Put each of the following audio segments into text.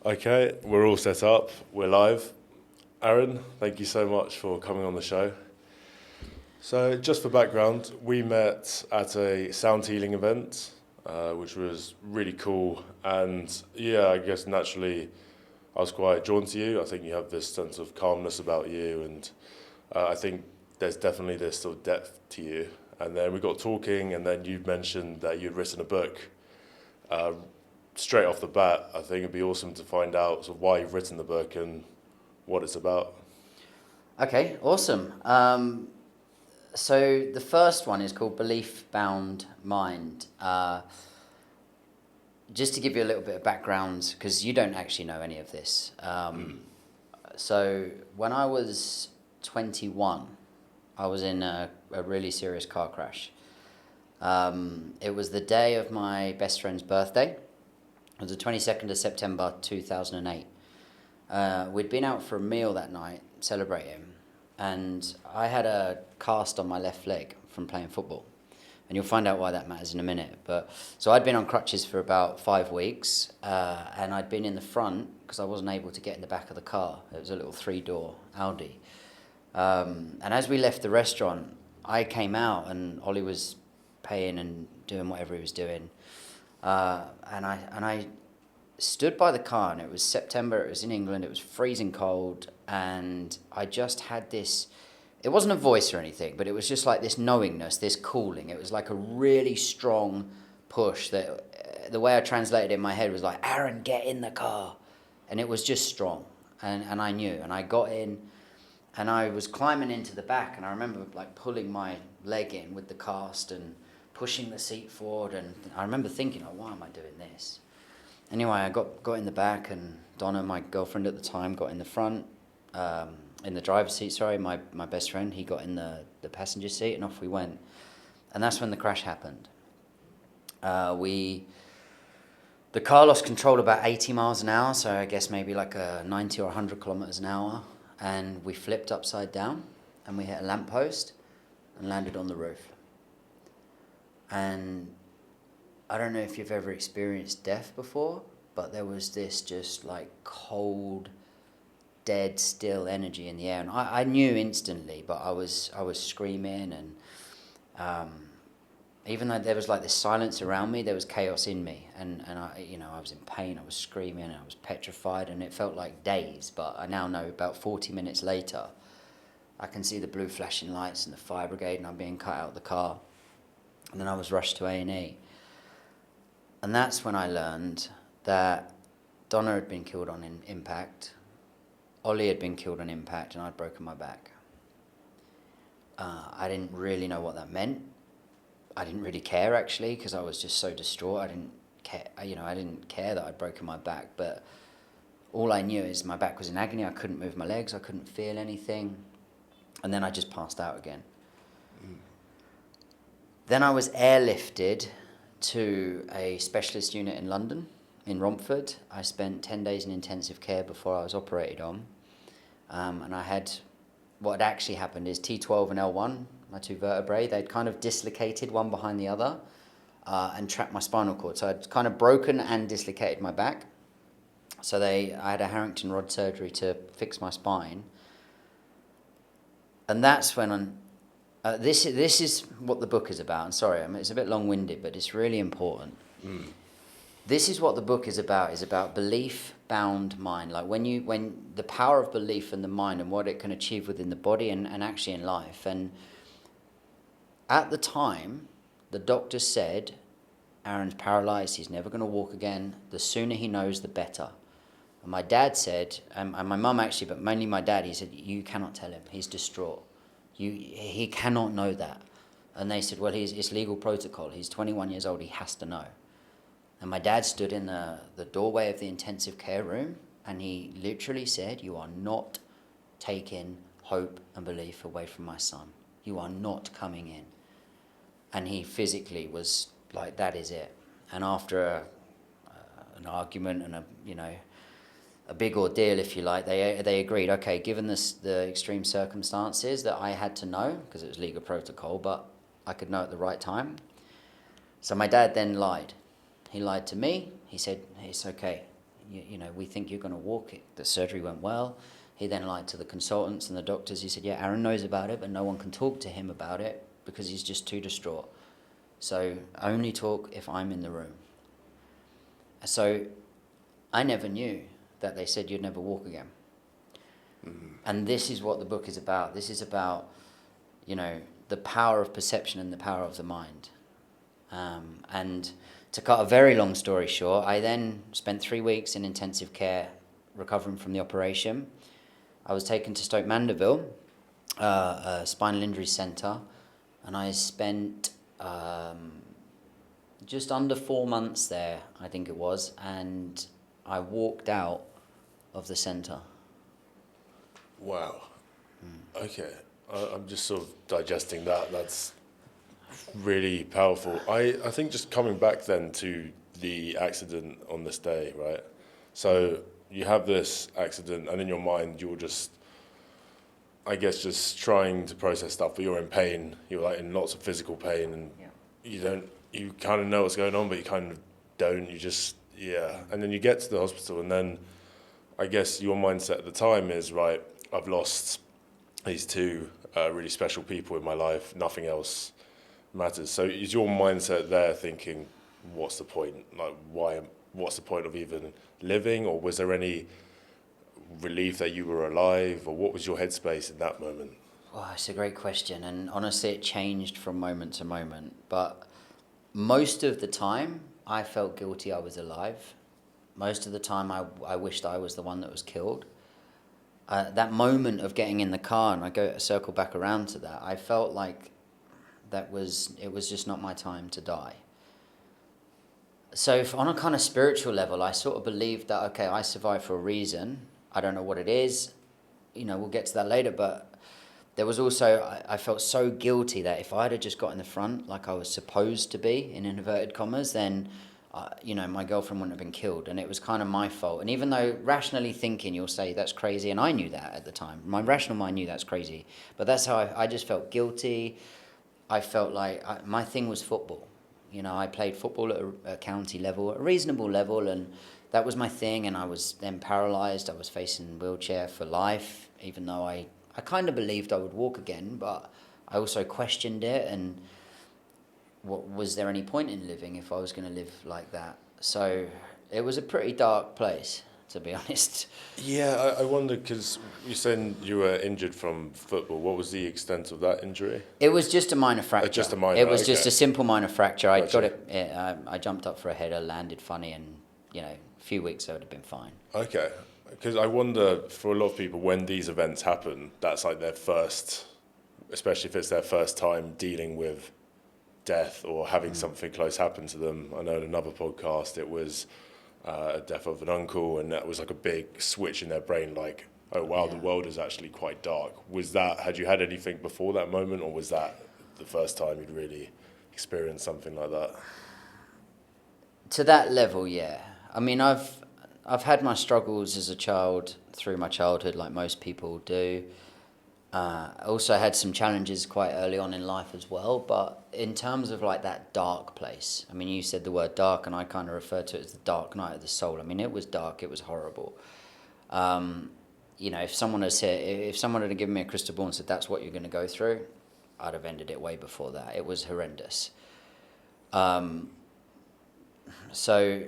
Okay, we're all set up. We're live. Aaron, thank you so much for coming on the show. So, just for background, we met at a sound healing event, which was really cool. And yeah, I guess naturally I was quite drawn to you. I think you have this sense of calmness about you, and I think there's definitely this sort of depth to you. And then we got talking, and then you mentioned that you'd written a book. Uh, Straight off the bat, I think it'd be awesome to find out sort of why you've written the book and what it's about. Okay, awesome. So the first one is called Belief Bound Mind. Just to give you a little bit of background, because you don't actually know any of this. So when I was 21, I was in a really serious car crash. It was the day of my best friend's birthday. It was the 22nd of September 2008. We'd been out for a meal that night, celebrating, and I had a cast on my left leg from playing football. And you'll find out why that matters in a minute. But so I'd been on crutches for about 5 weeks, and I'd been in the front because I wasn't able to get in the back of the car. It was a little 3-door Audi. And as we left the restaurant, I came out, and Ollie was paying and doing whatever he was doing. And I stood by the car, and it was September, it was in England, it was freezing cold, and I just had this, it wasn't a voice or anything, but it was just like this knowingness, this calling. It was like a really strong push that the way I translated it in my head was like, Aaron, get in the car. And it was just strong, and I knew, and I got in, and I was climbing into the back, and I remember like pulling my leg in with the cast and pushing the seat forward, and I remember thinking, oh, why am I doing this? Anyway, I got in the back, and Donna, my girlfriend at the time, got in the front, in the driver's seat, sorry, my best friend, he got in the passenger seat, and off we went. And that's when the crash happened. The car lost control about 80 miles an hour, so I guess maybe like 90 or 100 kilometers an hour, and we flipped upside down, and we hit a lamppost and landed on the roof. And I don't know if you've ever experienced death before, but there was this just like cold, dead, still energy in the air. And I knew instantly, but I was screaming, and even though there was like this silence around me, there was chaos in me. And I was in pain, I was screaming, I was petrified, and it felt like days. But I now know about 40 minutes later, I can see the blue flashing lights and the fire brigade, and I'm being cut out of the car. And then I was rushed to A&E. And that's when I learned that Donna had been killed on impact, Ollie had been killed on impact, and I'd broken my back. I didn't really know what that meant. I didn't really care, actually, because I was just so distraught. I didn't care that I'd broken my back, but all I knew is my back was in agony. I couldn't move my legs. I couldn't feel anything. And then I just passed out again. Then I was airlifted to a specialist unit in London, in Romford. I spent 10 days in intensive care before I was operated on. And I had, what had actually happened is T12 and L1, my two vertebrae, they'd kind of dislocated one behind the other and trapped my spinal cord. So I'd kind of broken and dislocated my back. So I had a Harrington rod surgery to fix my spine. And that's when this is what the book is about. And sorry, it's a bit long-winded, but it's really important. This is what the book is about belief-bound mind. Like when the power of belief in the mind and what it can achieve within the body and actually in life. And at the time, the doctor said, Aaron's paralyzed, he's never going to walk again. The sooner he knows, the better. And my dad said, and my mum actually, but mainly my dad, he said, you cannot tell him, he's distraught. He cannot know that. And they said, well, it's legal protocol. He's 21 years old. He has to know. And my dad stood in the doorway of the intensive care room, and he literally said, you are not taking hope and belief away from my son. You are not coming in. And he physically was like, that is it. And after an argument and a big ordeal, if you like, they agreed, okay, given the extreme circumstances that I had to know, because it was legal protocol, but I could know at the right time. So my dad then lied. He lied to me. He said, it's okay. we think you're going to walk it. The surgery went well. He then lied to the consultants and the doctors. He said, yeah, Aaron knows about it, but no one can talk to him about it because he's just too distraught. So only talk if I'm in the room. So I never knew that they said you'd never walk again. Mm-hmm. And this is what the book is about. This is about, the power of perception and the power of the mind. And to cut a very long story short, I then spent 3 weeks in intensive care recovering from the operation. I was taken to Stoke Mandeville, a spinal injury centre, and I spent just under 4 months there, I think it was, and I walked out of the centre. Wow. Okay. I'm just sort of digesting that. That's really powerful. I think just coming back then to the accident on this day, right? So you have this accident, and in your mind, you're just, I guess, just trying to process stuff, but you're in pain. You're like in lots of physical pain, and you kind of know what's going on, but you kind of don't. You just, And then you get to the hospital, and then I guess your mindset at the time is, right, I've lost these two really special people in my life. Nothing else matters. So is your mindset there thinking, what's the point? Like, what's the point of even living? Or was there any relief that you were alive? Or what was your headspace in that moment? Well, it's a great question. And honestly, it changed from moment to moment. But most of the time, I felt guilty I was alive. Most of the time, I wished I was the one that was killed. That moment of getting in the car, and I circle back around to that, I felt like it was just not my time to die. So on a kind of spiritual level, I sort of believed that, okay, I survived for a reason. I don't know what it is. We'll get to that later. But there was also, I felt so guilty that if I had just got in the front like I was supposed to be, in inverted commas, then, my girlfriend wouldn't have been killed. And it was kind of my fault. And even though rationally thinking, you'll say that's crazy. And I knew that at the time. My rational mind knew that's crazy. But that's how I just felt guilty. I felt like my thing was football. I played football at a county level, a reasonable level, and that was my thing. And I was then paralysed. I was facing wheelchair for life, even though I kind of believed I would walk again, but I also questioned it. And was there any point in living if I was going to live like that? So it was a pretty dark place, to be honest. Yeah, I wonder, because you said you were injured from football. What was the extent of that injury? It was just a minor fracture. Just a minor. It was just a simple minor fracture. I Gotcha. got it. I jumped up for a header, landed funny, and a few weeks I would have been fine. Okay, because I wonder, for a lot of people, when these events happen, that's like their first, especially if it's their first time dealing with death or having something close happen to them. I know in another podcast it was a death of an uncle, and that was like a big switch in their brain, like, oh wow, the world is actually quite dark. Had you had anything before that moment, or was that the first time you'd really experienced something like that? To that level, yeah. I mean, I've had my struggles as a child through my childhood, like most people do. I also had some challenges quite early on in life as well, but in terms of like that dark place, I mean, you said the word dark, and I kind of refer to it as the dark night of the soul. I mean, it was dark, it was horrible. If someone had given me a crystal ball and said that's what you're going to go through, I'd have ended it way before that. It was horrendous. So,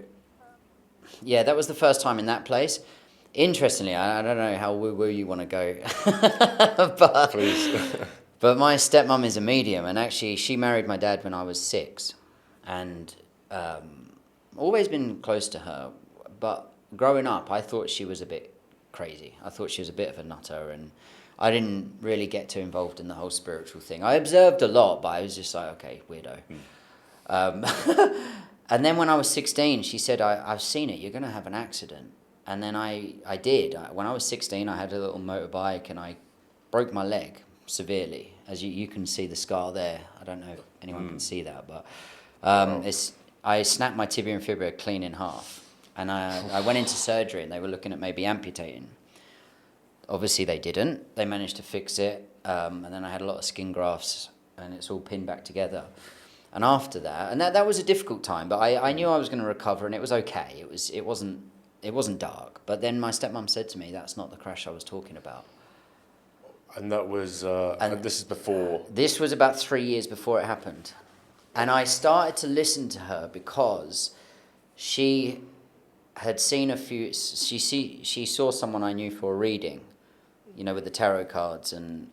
yeah, that was the first time in that place. Interestingly, I don't know how woo-woo you want to go, but, Please. But my stepmom is a medium, and actually she married my dad when I was 6, and always been close to her. But growing up, I thought she was a bit crazy. I thought she was a bit of a nutter, and I didn't really get too involved in the whole spiritual thing. I observed a lot, but I was just like, okay, weirdo. And then when I was 16, she said, I've seen it, you're going to have an accident. And then I did. When I was 16, I had a little motorbike, and I broke my leg severely. As you can see the scar there. I don't know if anyone can see that, but I snapped my tibia and fibula clean in half. And I went into surgery, and they were looking at maybe amputating. Obviously, they didn't. They managed to fix it. And then I had a lot of skin grafts, and it's all pinned back together. And after that, and that was a difficult time, but I knew I was going to recover, and it was okay. It wasn't it wasn't dark. But then my stepmom said to me, "That's not the crash I was talking about." And that was, and this is before. This was about 3 years before it happened. And I started to listen to her because she had seen she saw someone I knew for a reading, with the tarot cards, and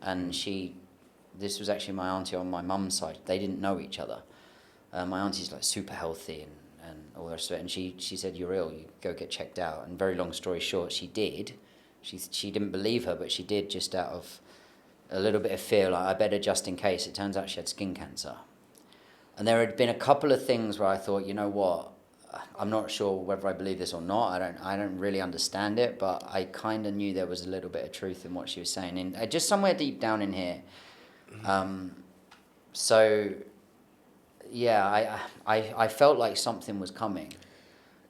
this was actually my auntie on my mum's side. They didn't know each other. My auntie's like super healthy and all the rest of it. And she said, "You're ill, you go get checked out." And very long story short, she did. She didn't believe her, but she did, just out of a little bit of fear, like, I better just in case. It turns out she had skin cancer. And there had been a couple of things where I thought, you know what, I'm not sure whether I believe this or not. I don't really understand it, but I kind of knew there was a little bit of truth in what she was saying, and just somewhere deep down in here. So, yeah, I felt like something was coming,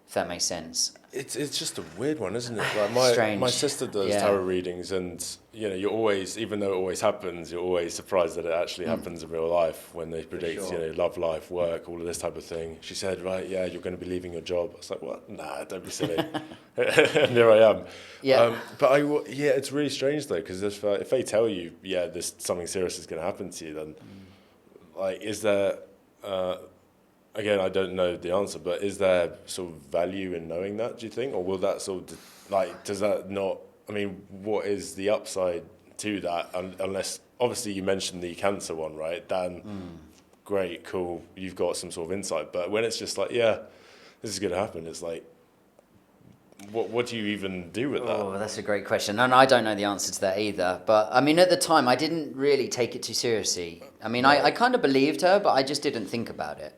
if that makes sense. It's just a weird one, isn't it? Like Strange. my sister does tarot readings, and you're always, even though it always happens, you're always surprised that it actually happens in real life when they predict, sure. Love, life, work, all of this type of thing. She said, right, yeah, you're going to be leaving your job. I was like, what? Nah, don't be silly. And here I am. Yeah. But it's really strange though, because if they tell you, something serious is going to happen to you, then like, is there? Again, I don't know the answer, but is there sort of value in knowing that, do you think? Or will that sort of, does that not, what is the upside to that? Unless, obviously you mentioned the cancer one, right? Dan, great, cool, you've got some sort of insight. But when it's just like, yeah, this is going to happen, it's like, what do you even do with that? Oh, that's a great question. And I don't know the answer to that either. But, at the time, I didn't really take it too seriously. I kind of believed her, but I just didn't think about it.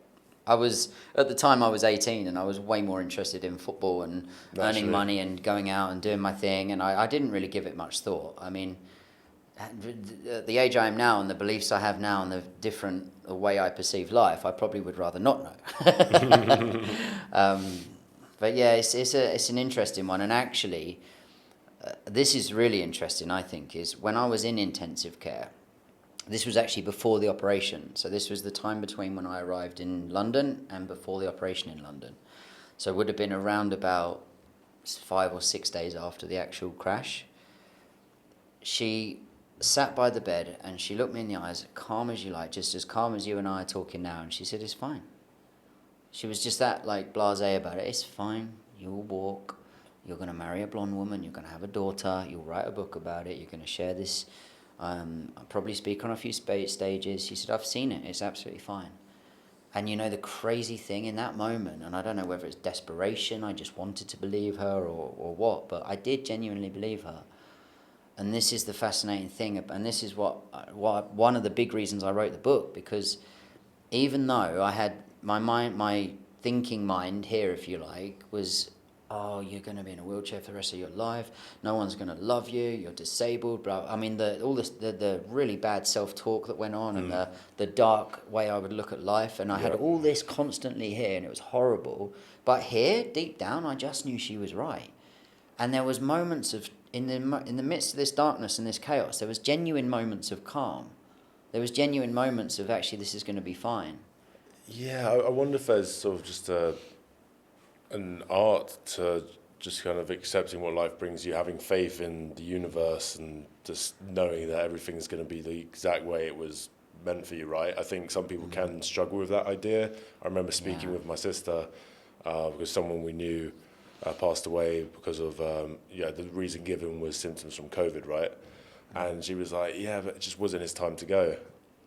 At the time I was 18 and I was way more interested in football and earning money and going out and doing my thing, and I didn't really give it much thought. At the age I am now and the beliefs I have now and the way I perceive life, I probably would rather not know. But yeah, it's an interesting one. And actually, this is really interesting, I think, is when I was in intensive care. This was actually before the operation. So this was the time between when I arrived in London and before the operation in London. So it would have been around about 5 or 6 days after the actual crash. She sat by the bed and she looked me in the eyes, calm as you like, just as calm as you and I are talking now. And she said, "It's fine." She was just that blasé about it. "It's fine. You'll walk. You're going to marry a blonde woman. You're going to have a daughter. You'll write a book about it. You're going to share this. I'll probably speak on a few stages." She said, "I've seen it. It's absolutely fine." And the crazy thing in that moment, and I don't know whether it's desperation, I just wanted to believe her or what, but I did genuinely believe her. And this is the fascinating thing, and this is what one of the big reasons I wrote the book, because even though I had my thinking mind here, if you like, was, "Oh, you're going to be in a wheelchair for the rest of your life. No one's going to love you. You're disabled." Blah. The really bad self-talk that went on, and the dark way I would look at life, and I had all this constantly here, and it was horrible. But here, deep down, I just knew she was right. And there was moments of in the midst of this darkness and this chaos, there was genuine moments of calm. There was genuine moments of, actually, this is going to be fine. Yeah, I wonder if there's sort of just an art to just kind of accepting what life brings you, having faith in the universe, and just knowing that everything's going to be the exact way it was meant for you, right? I think some people can struggle with that idea. I remember speaking with my sister because someone we knew passed away because of, the reason given was symptoms from COVID, right? And she was like, yeah, but it just wasn't his time to go.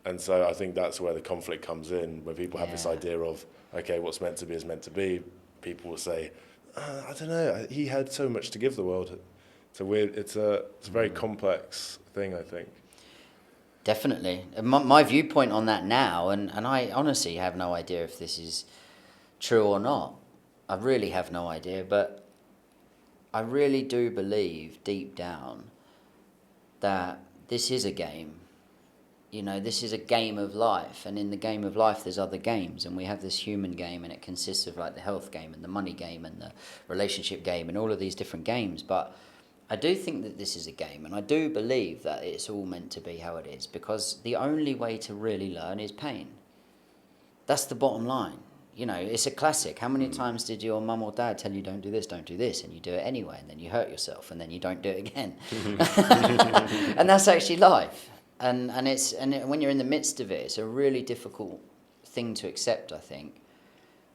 And so I think that's where the conflict comes in, where people have this idea of, okay, what's meant to be is meant to be. People will say, I don't know, he had so much to give the world. It's a very complex thing, I think. Definitely. My viewpoint on that now, and I honestly have no idea if this is true or not. I really have no idea, but I really do believe deep down that this is a game. This is a game of life, and in the game of life there's other games, and we have this human game, and it consists of the health game and the money game and the relationship game and all of these different games. But I do think that this is a game, and I do believe that it's all meant to be how it is, because the only way to really learn is pain. That's the bottom line. You know, it's a classic. How many times did your mum or dad tell you don't do this, and you do it anyway, and then you hurt yourself, and then you don't do it again? And that's actually life. And when you're in the midst of it, it's a really difficult thing to accept, I think.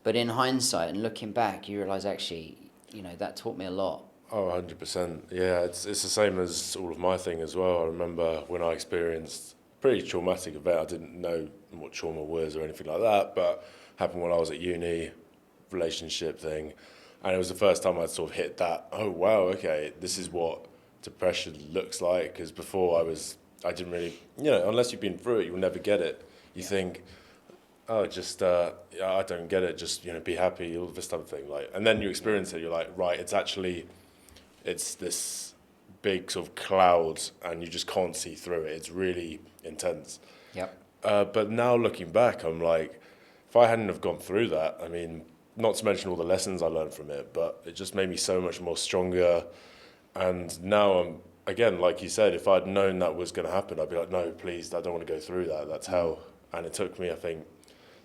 But in hindsight and looking back, you realise actually, you know, that taught me a lot. Oh, 100%. Yeah, it's the same as all of my thing as well. I remember when I experienced a pretty traumatic event. I didn't know what trauma was or anything like that, but happened when I was at uni, relationship thing. And it was the first time I'd sort of hit that, oh, wow, okay, this is what depression looks like. Because before I didn't really, you know, unless you've been through it, you'll never get it. You think, oh, just, yeah, I don't get it, just, you know, be happy, all this type of thing. Like, and then you experience it, you're like, right, it's this big sort of cloud and you just can't see through it. It's really intense. Yep. But now looking back, I'm like, if I hadn't have gone through that, I mean, not to mention all the lessons I learned from it, but it just made me so much more stronger. And now I'm, again, like you said, if I'd known that was going to happen, I'd be like, no, please, I don't want to go through that. That's hell. And it took me, I think,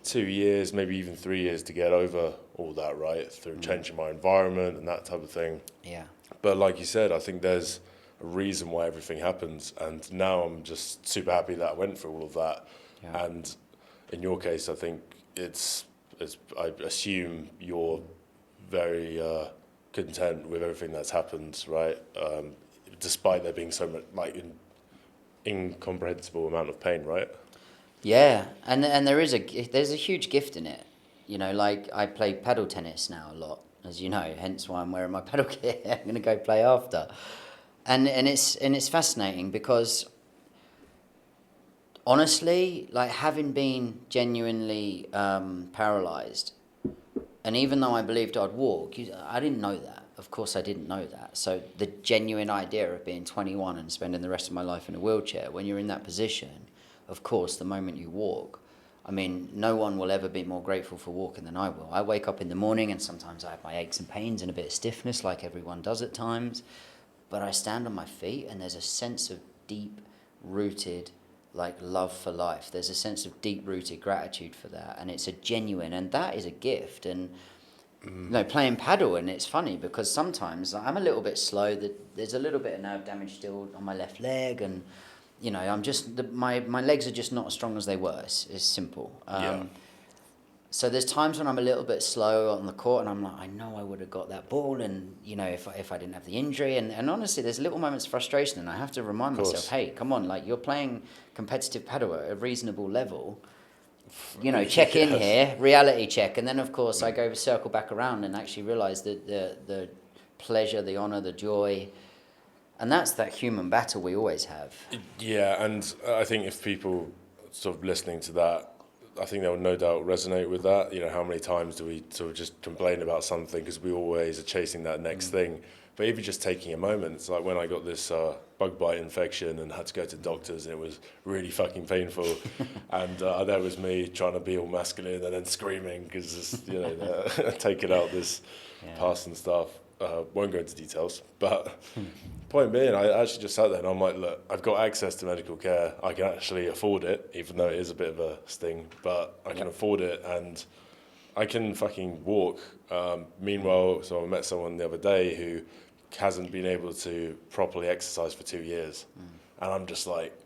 2 years, maybe even 3 years to get over all that, right? Through changing my environment and that type of thing. Yeah. But like you said, I think there's a reason why everything happens. And now I'm just super happy that I went through all of that. Yeah. And in your case, I think I assume you're very content with everything that's happened, right? Despite there being so much, like, incomprehensible amount of pain, right? Yeah, and there's a huge gift in it. You know, like I play paddle tennis now a lot, as you know, hence why I'm wearing my paddle kit. I'm going to go play after. And it's fascinating because honestly, like having been genuinely paralyzed, and even though I believed I'd walk, I didn't know that. Of course, I didn't know that. So the genuine idea of being 21 and spending the rest of my life in a wheelchair, when you're in that position, of course, the moment you walk, I mean, no one will ever be more grateful for walking than I will. I wake up in the morning and sometimes I have my aches and pains and a bit of stiffness like everyone does at times. But I stand on my feet and there's a sense of deep-rooted, like, love for life. There's a sense of deep-rooted gratitude for that. And it's a genuine, and that is a gift. And, you know, playing paddle, and it's funny because sometimes I'm a little bit slow. There's a little bit of nerve damage still on my left leg and... You know, I'm just my legs are just not as strong as they were. It's simple. Yeah. So there's times when I'm a little bit slow on the court, and I'm like, I know I would have got that ball, and you know, if I didn't have the injury, and honestly, there's little moments of frustration, and I have to remind myself, hey, come on, like you're playing competitive paddle at a reasonable level. You know, check in here, reality check, and then of course I go circle back around and actually realise that the pleasure, the honour, the joy. And that's that human battle we always have. Yeah, and I think if people sort of listening to that, I think they'll no doubt resonate with that. You know, how many times do we sort of just complain about something because we always are chasing that next thing? But even just taking a moment, it's like when I got this bug bite infection and had to go to doctors, and it was really fucking painful. And there was me trying to be all masculine and then screaming because, you know, taking out this pus and stuff. Won't go into details, but point being, I actually just sat there and I'm like, look, I've got access to medical care. I can actually afford it, even though it is a bit of a sting, but I can afford it and I can fucking walk. Meanwhile, so I met someone the other day who hasn't been able to properly exercise for 2 years. And I'm just like,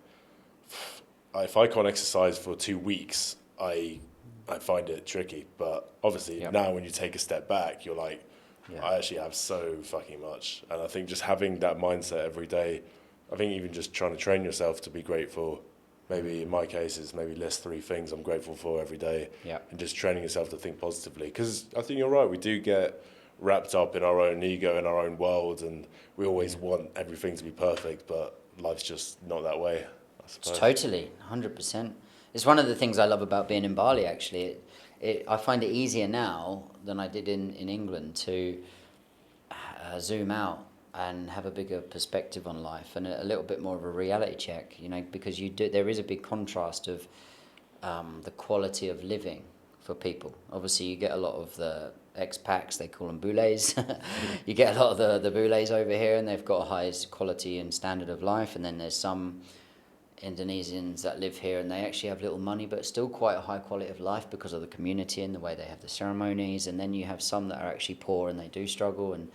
if I can't exercise for 2 weeks, I find it tricky. But obviously now when you take a step back, you're like, I actually have so fucking much. And I think just having that mindset every day, I think even just trying to train yourself to be grateful, maybe in my case is maybe list 3 things I'm grateful for every day. And just training yourself to think positively. Because I think you're right, we do get wrapped up in our own ego, in our own world, and we always want everything to be perfect, but life's just not that way, I suppose. It's totally, 100%. It's one of the things I love about being in Bali, actually. I find it easier now than I did in England to zoom out and have a bigger perspective on life and a little bit more of a reality check, you know, because there is a big contrast of the quality of living for people. Obviously, you get a lot of the expats, they call them boulets. You get a lot of the boulets over here, and they've got a highest quality and standard of life, and then there's some Indonesians that live here, and they actually have little money, but still quite a high quality of life because of the community and the way they have the ceremonies. And then you have some that are actually poor and they do struggle, and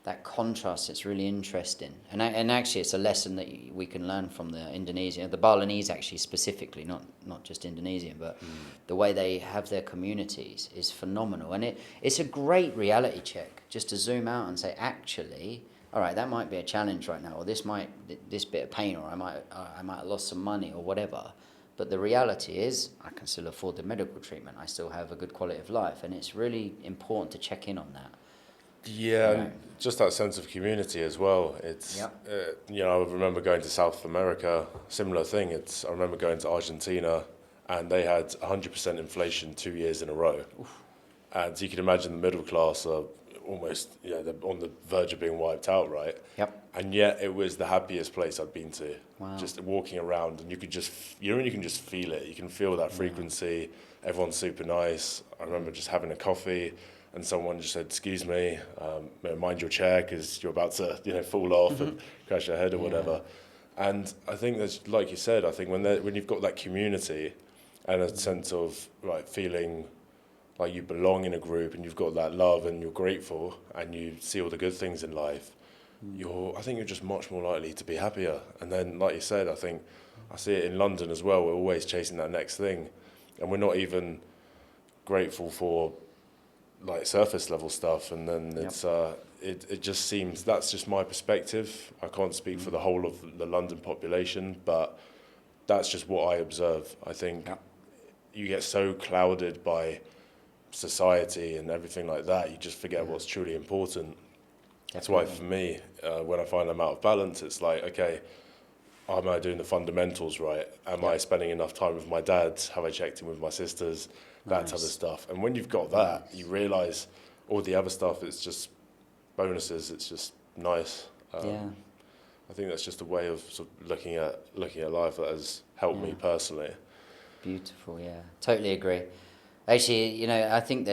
that contrast, it's really interesting. And actually, it's a lesson that we can learn from the Indonesian, the Balinese actually specifically, not just Indonesian, but the way they have their communities is phenomenal. And it's a great reality check just to zoom out and say, actually, all right, that might be a challenge right now, or this bit of pain, or I might have lost some money or whatever. But the reality is, I can still afford the medical treatment. I still have a good quality of life, and it's really important to check in on that. Yeah, and just that sense of community as well. It's I remember going to South America, similar thing. I remember going to Argentina, and they had 100% inflation 2 years in a row. Oof. And you can imagine the middle class are almost, they're on the verge of being wiped out, right? Yep. And yet it was the happiest place I'd been to. Wow. Just walking around, and you could just, you can just feel it. You can feel that frequency. Everyone's super nice. I remember just having a coffee, and someone just said, "Excuse me, mind your chair because you're about to, fall off and crash your head or whatever." And I think there's, like you said, I think when you've got that community and a sense of feeling like you belong in a group, and you've got that love, and you're grateful, and you see all the good things in life, I think you're just much more likely to be happier. And then, like you said, I think I see it in London as well. We're always chasing that next thing, and we're not even grateful for surface level stuff. And then it just seems, that's just my perspective. I can't speak for the whole of the London population, but that's just what I observe. I think you get so clouded by society and everything like that, you just forget what's truly important. That's why for me, when I find I'm out of balance, it's like, okay, am I doing the fundamentals right? Am I spending enough time with my dad? Have I checked in with my sisters? That type of stuff. And when you've got that, you realise all the other stuff, it's just bonuses. It's just nice. I think that's just a way of sort of looking at life that has helped me personally. Beautiful, yeah. Totally agree. Actually, I think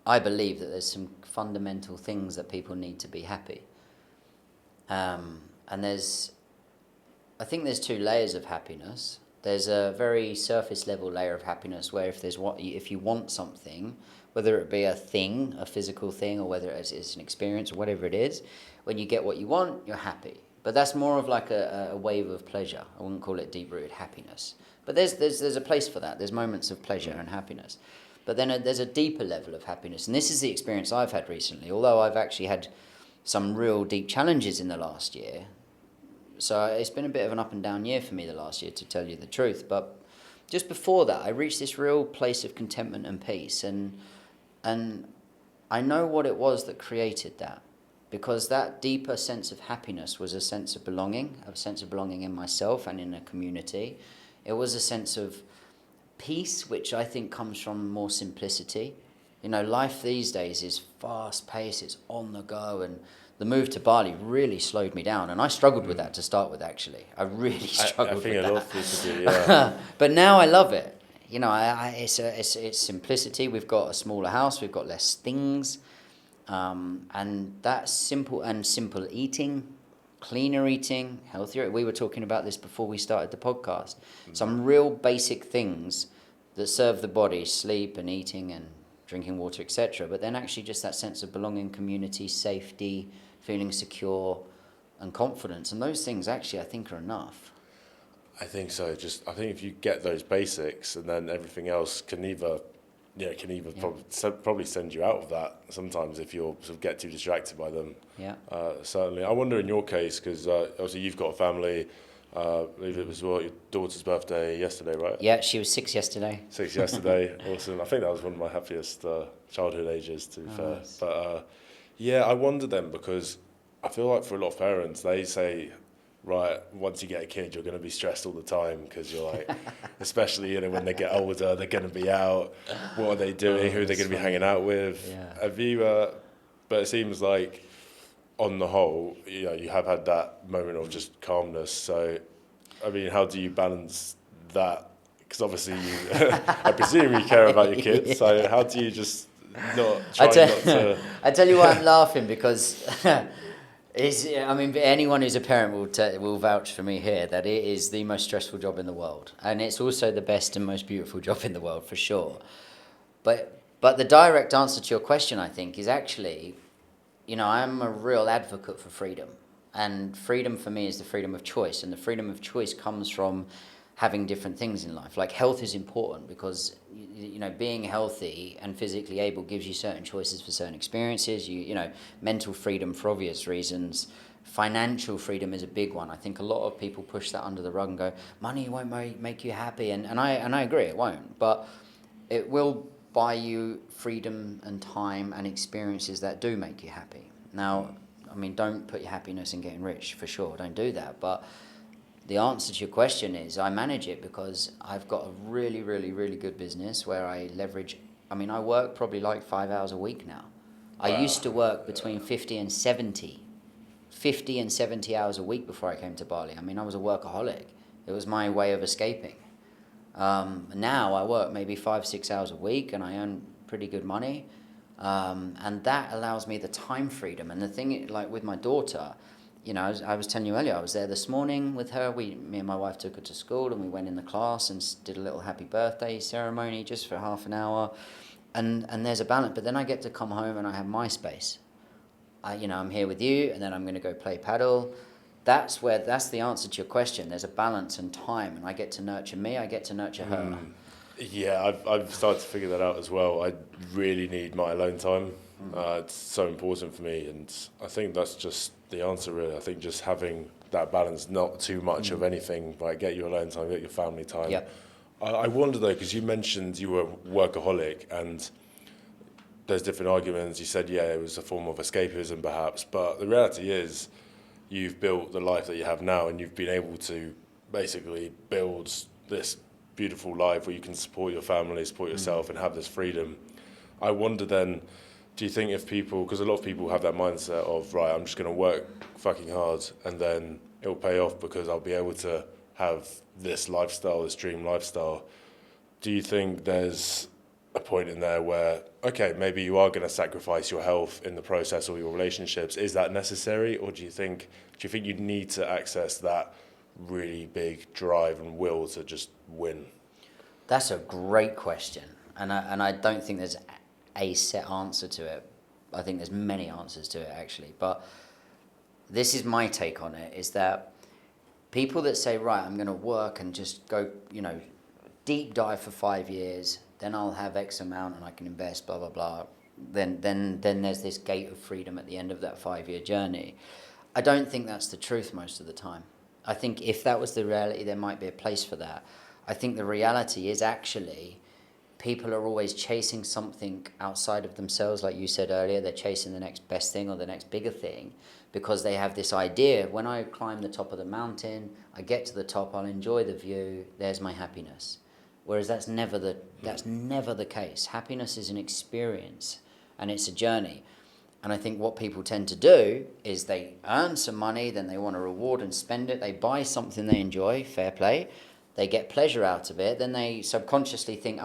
I believe that there's some fundamental things that people need to be happy. And I think there's two layers of happiness. There's a very surface level layer of happiness where if you want something, whether it be a thing, a physical thing, or whether it's an experience or whatever it is, when you get what you want, you're happy. But that's more of like a wave of pleasure. I wouldn't call it deep-rooted happiness. But there's a place for that. There's moments of pleasure and happiness. But then there's a deeper level of happiness. And this is the experience I've had recently, although I've actually had some real deep challenges in the last year. So it's been a bit of an up and down year for me the last year, to tell you the truth. But just before that, I reached this real place of contentment and peace. And I know what it was that created that. Because that deeper sense of happiness was a sense of belonging in myself and in a community. It was a sense of peace, which I think comes from more simplicity. Life these days is fast-paced, it's on the go, and the move to Bali really slowed me down. And I struggled with that to start with, actually. I really struggled with that. I think a lot of people do, yeah. But now I love it. It's simplicity. We've got a smaller house, we've got less things. And that's simple eating, cleaner eating, healthier. We were talking about this before we started the podcast. Some real basic things that serve the body, sleep and eating and drinking water, etc. But then actually just that sense of belonging, community, safety, feeling secure and confidence. And those things actually I think are enough. I think so. I think if you get those basics, and then everything else can either probably send you out of that sometimes if you sort of get too distracted by them. Yeah. Certainly. I wonder in your case, because obviously you've got a family. I believe it was your daughter's birthday yesterday, right? Yeah, she was 6 yesterday. 6 yesterday. Awesome. I think that was one of my happiest childhood ages, to be fair. Nice. But I wonder then, because I feel like for a lot of parents, they say, right, once you get a kid, you're going to be stressed all the time because you're like, especially when they get older, they're going to be out. What are they doing? Who are they going to be hanging out with? Yeah. Have you? But it seems like, on the whole, you have had that moment of just calmness. So, I mean, how do you balance that? Because obviously, I presume you care about your kids. Yeah. So, how do you just not to? I tell you why I'm laughing, because I mean, anyone who's a parent will vouch for me here that it is the most stressful job in the world, and it's also the best and most beautiful job in the world for sure. But the direct answer to your question, I think, is actually, I'm a real advocate for freedom, and freedom for me is the freedom of choice, and the freedom of choice comes from having different things in life. Like health is important because being healthy and physically able gives you certain choices for certain experiences. Mental freedom for obvious reasons. Financial freedom is a big one. I think a lot of people push that under the rug and go, money won't make you happy, and I agree, it won't, but it will buy you freedom and time and experiences that do make you happy. Now, I mean, don't put your happiness in getting rich, for sure, don't do that, but the answer to your question is I manage it because I've got a really, really, really good business where I leverage. I mean, I work probably like 5 hours a week now. I used to work between 50 and 70 hours a week before I came to Bali. I mean, I was a workaholic. It was my way of escaping. Now I work maybe 5-6 hours a week and I earn pretty good money. And that allows me the time freedom. And the thing, like with my daughter, I was telling you earlier, I was there this morning with her. Me and my wife took her to school and we went in the class and did a little happy birthday ceremony just for half an hour. And there's a balance. But then I get to come home and I have my space. I'm here with you and then I'm going to go play paddle. That's the answer to your question. There's a balance and time, and I get to nurture me, I get to nurture her. Yeah, I've started to figure that out as well. I really need my alone time. It's so important for me, and I think that's just the answer, really. I think just having that balance, not too much of anything, like get your alone time, get your family time. Yep. I wonder though, because you mentioned you were workaholic, and there's different arguments. You said, it was a form of escapism, perhaps, but the reality is, you've built the life that you have now, and you've been able to basically build this beautiful life where you can support your family, support yourself, and have this freedom. I wonder then, do you think if people, because a lot of people have that mindset of, right, I'm just going to work fucking hard and then it'll pay off because I'll be able to have this lifestyle, this dream lifestyle. Do you think there's a point in there where, okay, maybe you are going to sacrifice your health in the process or your relationships? Is that necessary, or do you think you need to access that really big drive and will to just win? That's a great question, and I don't think there's a set answer to it. I think there's many answers to it actually, but this is my take on it: is that people that say, right, I'm going to work and just go, deep dive for 5 years, then I'll have X amount and I can invest, blah blah blah. Then there's this gate of freedom at the end of that 5-year journey. I don't think that's the truth most of the time. I think if that was the reality, there might be a place for that. I think the reality is actually people are always chasing something outside of themselves, like you said earlier. They're chasing the next best thing or the next bigger thing because they have this idea, when I climb the top of the mountain, I get to the top, I'll enjoy the view, there's my happiness. Whereas that's never the case. Happiness is an experience and it's a journey. And I think what people tend to do is they earn some money, then they want to reward and spend it. They buy something they enjoy, fair play. They get pleasure out of it. Then they subconsciously think,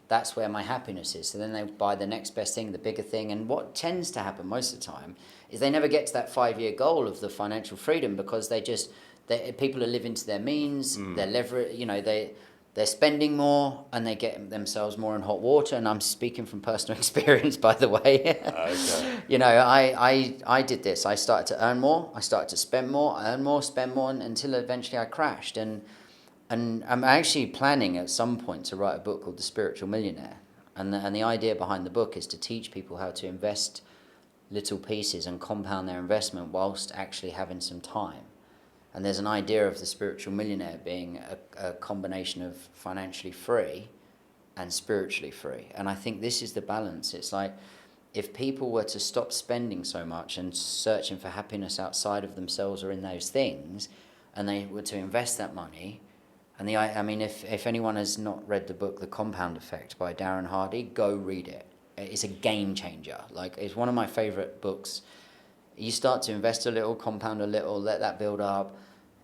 that's where my happiness is. So then they buy the next best thing, the bigger thing. And what tends to happen most of the time is they never get to that 5-year goal of the financial freedom because people are living to their means. They're spending more and they get themselves more in hot water. And I'm speaking from personal experience, by the way. Okay. I did this. I started to earn more. I started to spend more, earn more, spend more, until eventually I crashed. And I'm actually planning at some point to write a book called The Spiritual Millionaire. And the idea behind the book is to teach people how to invest little pieces and compound their investment whilst actually having some time. And there's an idea of the spiritual millionaire being a combination of financially free and spiritually free. And I think this is the balance. It's like if people were to stop spending so much and searching for happiness outside of themselves or in those things, and they were to invest that money, and if anyone has not read the book The Compound Effect by Darren Hardy, go read it. It's a game changer. Like, it's one of my favorite books. You start to invest a little, compound a little, let that build up,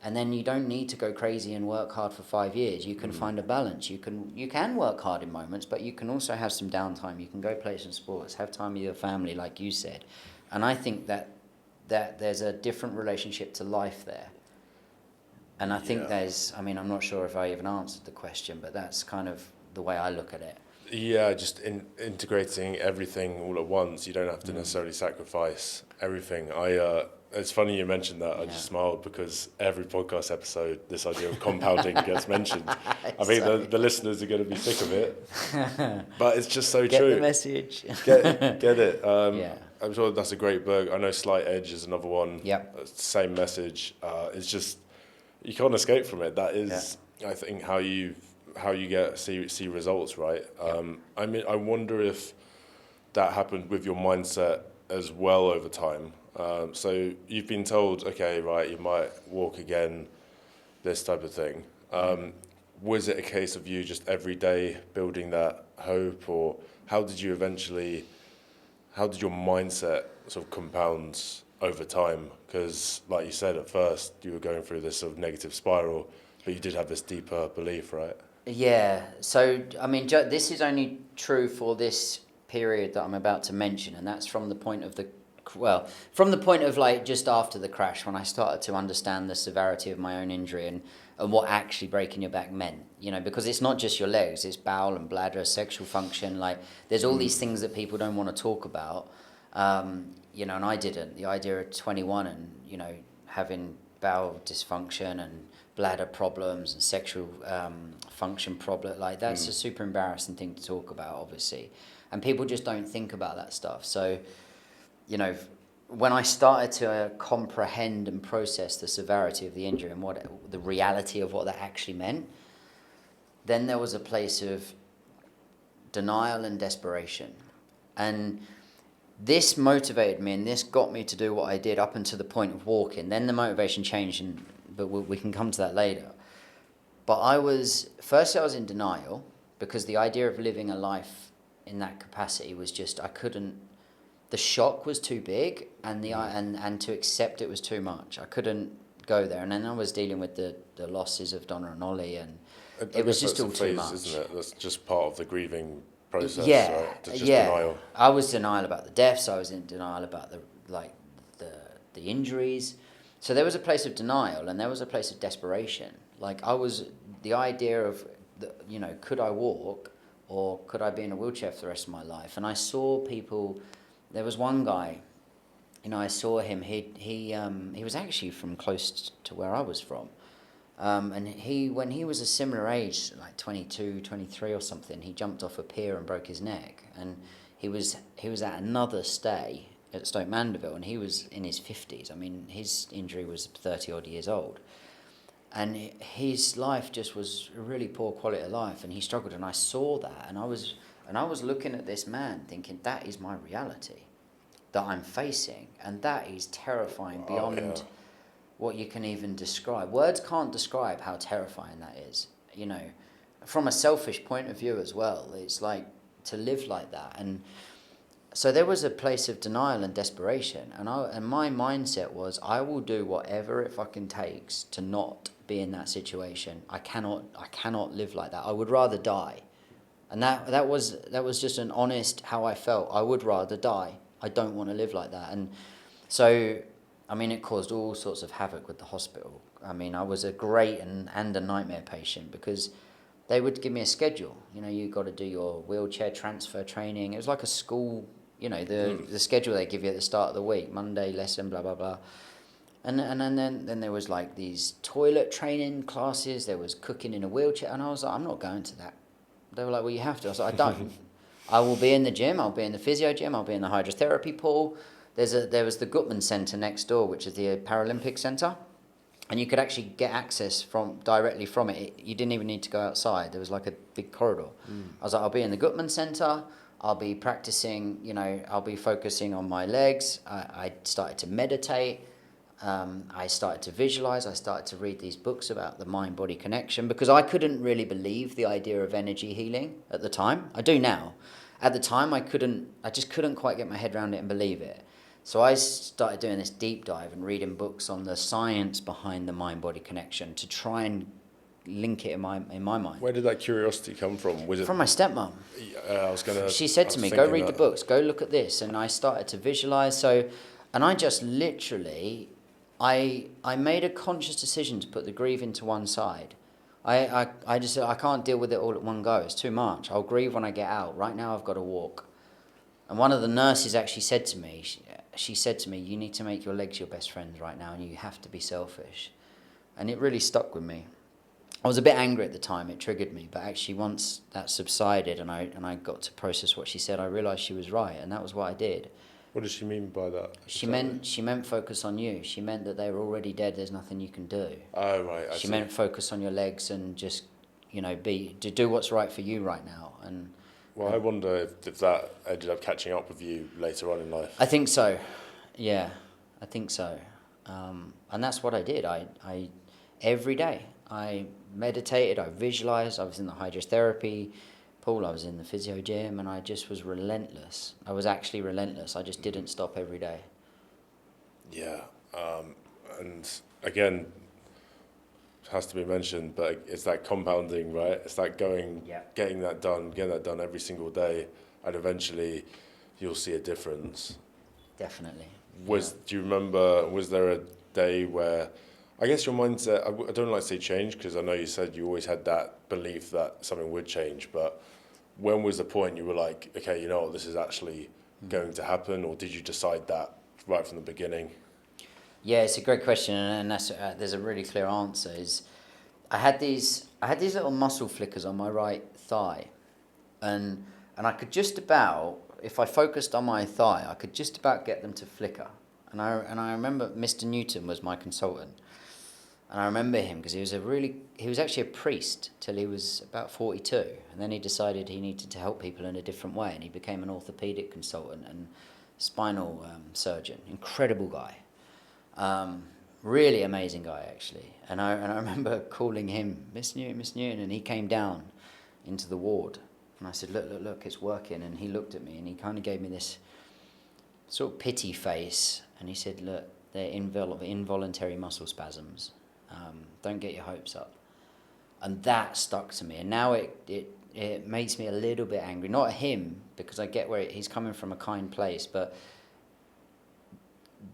and then you don't need to go crazy and work hard for 5 years. You can find a balance. You can work hard in moments, but you can also have some downtime. You can go play some sports, have time with your family, like you said. And I think that that there's a different relationship to life there. And I think I'm not sure if I even answered the question, but that's kind of the way I look at it. Yeah, just integrating everything all at once. You don't have to necessarily sacrifice everything. It's funny you mentioned that. I just smiled because every podcast episode, this idea of compounding gets mentioned. I think the listeners are going to be sick of it, but it's just so Get true. the message. Get it. Yeah. I'm sure that's a great book. I know Slight Edge is another one. Yep. Same message. It's just, you can't escape from it. That is, I think, how you see results, right? I mean, I wonder if that happened with your mindset as well over time. So you've been told, okay, right, you might walk again, this type of thing. Was it a case of you just every day building that hope, or how did your mindset sort of compound over time? Because like you said, at first you were going through this sort of negative spiral, but you did have this deeper belief, right? Yeah. So, I mean, this is only true for this period that I'm about to mention, and that's from the point of like just after the crash, when I started to understand the severity of my own injury and what actually breaking your back meant, because it's not just your legs, it's bowel and bladder, sexual function, like there's all these things that people don't want to talk about, and I didn't. The idea of 21 and, having bowel dysfunction and bladder problems and sexual function problem, like that's a super embarrassing thing to talk about, obviously, and people just don't think about that stuff. So when I started to comprehend and process the severity of the injury and the reality of what that actually meant, then there was a place of denial and desperation. And this motivated me, and this got me to do what I did up until the point of walking. Then the motivation changed, but we can come to that later. But I was in denial, because the idea of living a life in that capacity was just, I couldn't. The shock was too big, and and to accept it was too much. I couldn't go there, and then I was dealing with the losses of Donna and Ollie, and it was just all too much. Isn't it? That's just part of the grieving process, yeah, right? Denial. I was denial about the deaths. I was in denial about the injuries. So there was a place of denial, and there was a place of desperation. Like the idea of, could I walk, or could I be in a wheelchair for the rest of my life? And I saw people. There was one guy, I saw him. He was actually from close to where I was from, and when he was a similar age, like 22, 23 or something, he jumped off a pier and broke his neck, and he was at another stay at Stoke Mandeville, and he was in his 50s. I mean, his injury was 30 odd years old, and his life just was a really poor quality of life, and he struggled, and I saw that, and I was looking at this man thinking, that is my reality that I'm facing, and that is terrifying beyond what you can even describe. Words can't describe how terrifying that is, from a selfish point of view as well. It's like to live like that. And so there was a place of denial and desperation, and my mindset was, I will do whatever it fucking takes to not be in that situation. I cannot live like that. I would rather die. And that was just an honest how I felt. I would rather die. I don't want to live like that. And so, I mean, it caused all sorts of havoc with the hospital. I mean, I was a great and a nightmare patient, because they would give me a schedule. You got to do your wheelchair transfer training. It was like a school, the schedule they give you at the start of the week, Monday lesson, blah, blah, blah. And then there was like these toilet training classes. There was cooking in a wheelchair. And I was like, I'm not going to that. They were like, well, you have to. I was like, I don't. I will be in the gym. I'll be in the physio gym. I'll be in the hydrotherapy pool. There was the Gutman Centre next door, which is the Paralympic Centre, and you could actually get access directly from it. You didn't even need to go outside. There was like a big corridor. I was like, I'll be in the Gutman Centre. I'll be practicing. I'll be focusing on my legs. I started to meditate. I started to visualize. I started to read these books about the mind-body connection, because I couldn't really believe the idea of energy healing at the time. I do now. At the time, I just couldn't quite get my head around it and believe it. So I started doing this deep dive and reading books on the science behind the mind-body connection to try and link it in my mind. Where did that curiosity come from? Was it from my stepmom? She said to me, go read the books, go look at this, and I started to visualize. So And I just literally, I made a conscious decision to put the grieving to one side. I just said, I can't deal with it all at one go. It's too much. I'll grieve when I get out. Right now I've got to walk. And one of the nurses actually said to me, she said to me, you need to make your legs your best friends right now, and you have to be selfish. And it really stuck with me. I was a bit angry at the time, it triggered me, but actually once that subsided and I got to process what she said, I realised she was right, and that was what I did. What does she mean by that? She meant focus on you. She meant that they were already dead, there's nothing you can do. Oh, right. She meant focus on your legs and just, do what's right for you right now. And well, I wonder if that ended up catching up with you later on in life. I think so. Yeah, I think so. And that's what I did. I every day, I meditated, I visualized, I was in the hydrotherapy pool, I was in the physio gym, and I just was relentless. I was actually relentless. I just didn't stop every day. Yeah. And again, it has to be mentioned, but it's that compounding, right? It's that getting that done every single day, and eventually you'll see a difference. Definitely. Do you remember, was there a day where, I guess your mindset, I don't like to say change, because I know you said you always had that belief that something would change, but when was the point you were like, okay, you know what, this is actually going to happen, or did you decide that right from the beginning? Yeah, it's a great question, and that's there's a really clear answer. Is I had these little muscle flickers on my right thigh, and I could just about, if I focused on my thigh, I could just about get them to flicker. And I remember Mr. Newton was my consultant, and I remember him because he was actually a priest till he was about 42, and then he decided he needed to help people in a different way, and he became an orthopedic consultant and spinal surgeon. Incredible guy. Really amazing guy, actually. And I remember calling him, Miss Newton, and he came down into the ward. And I said, look, it's working. And he looked at me and he kind of gave me this sort of pity face. And he said, look, they're involuntary muscle spasms. Don't get your hopes up. And that stuck to me. And now it makes me a little bit angry. Not at him, because I get where he's coming from, a kind place, but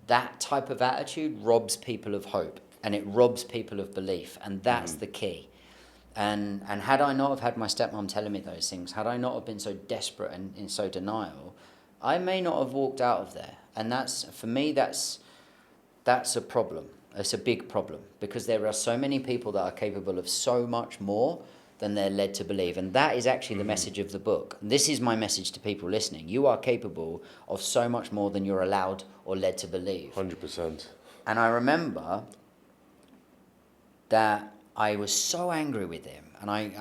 that type of attitude robs people of hope, and it robs people of belief, and that's the key. And had I not have had my stepmom telling me those things, had I not have been so desperate and in so denial, I may not have walked out of there. And that's, for me, that's a problem. It's a big problem, because there are so many people that are capable of so much more than they're led to believe. And that is actually the message of the book. And this is my message to people listening. You are capable of so much more than you're allowed or led to believe. 100%. And I remember that I was so angry with him, and I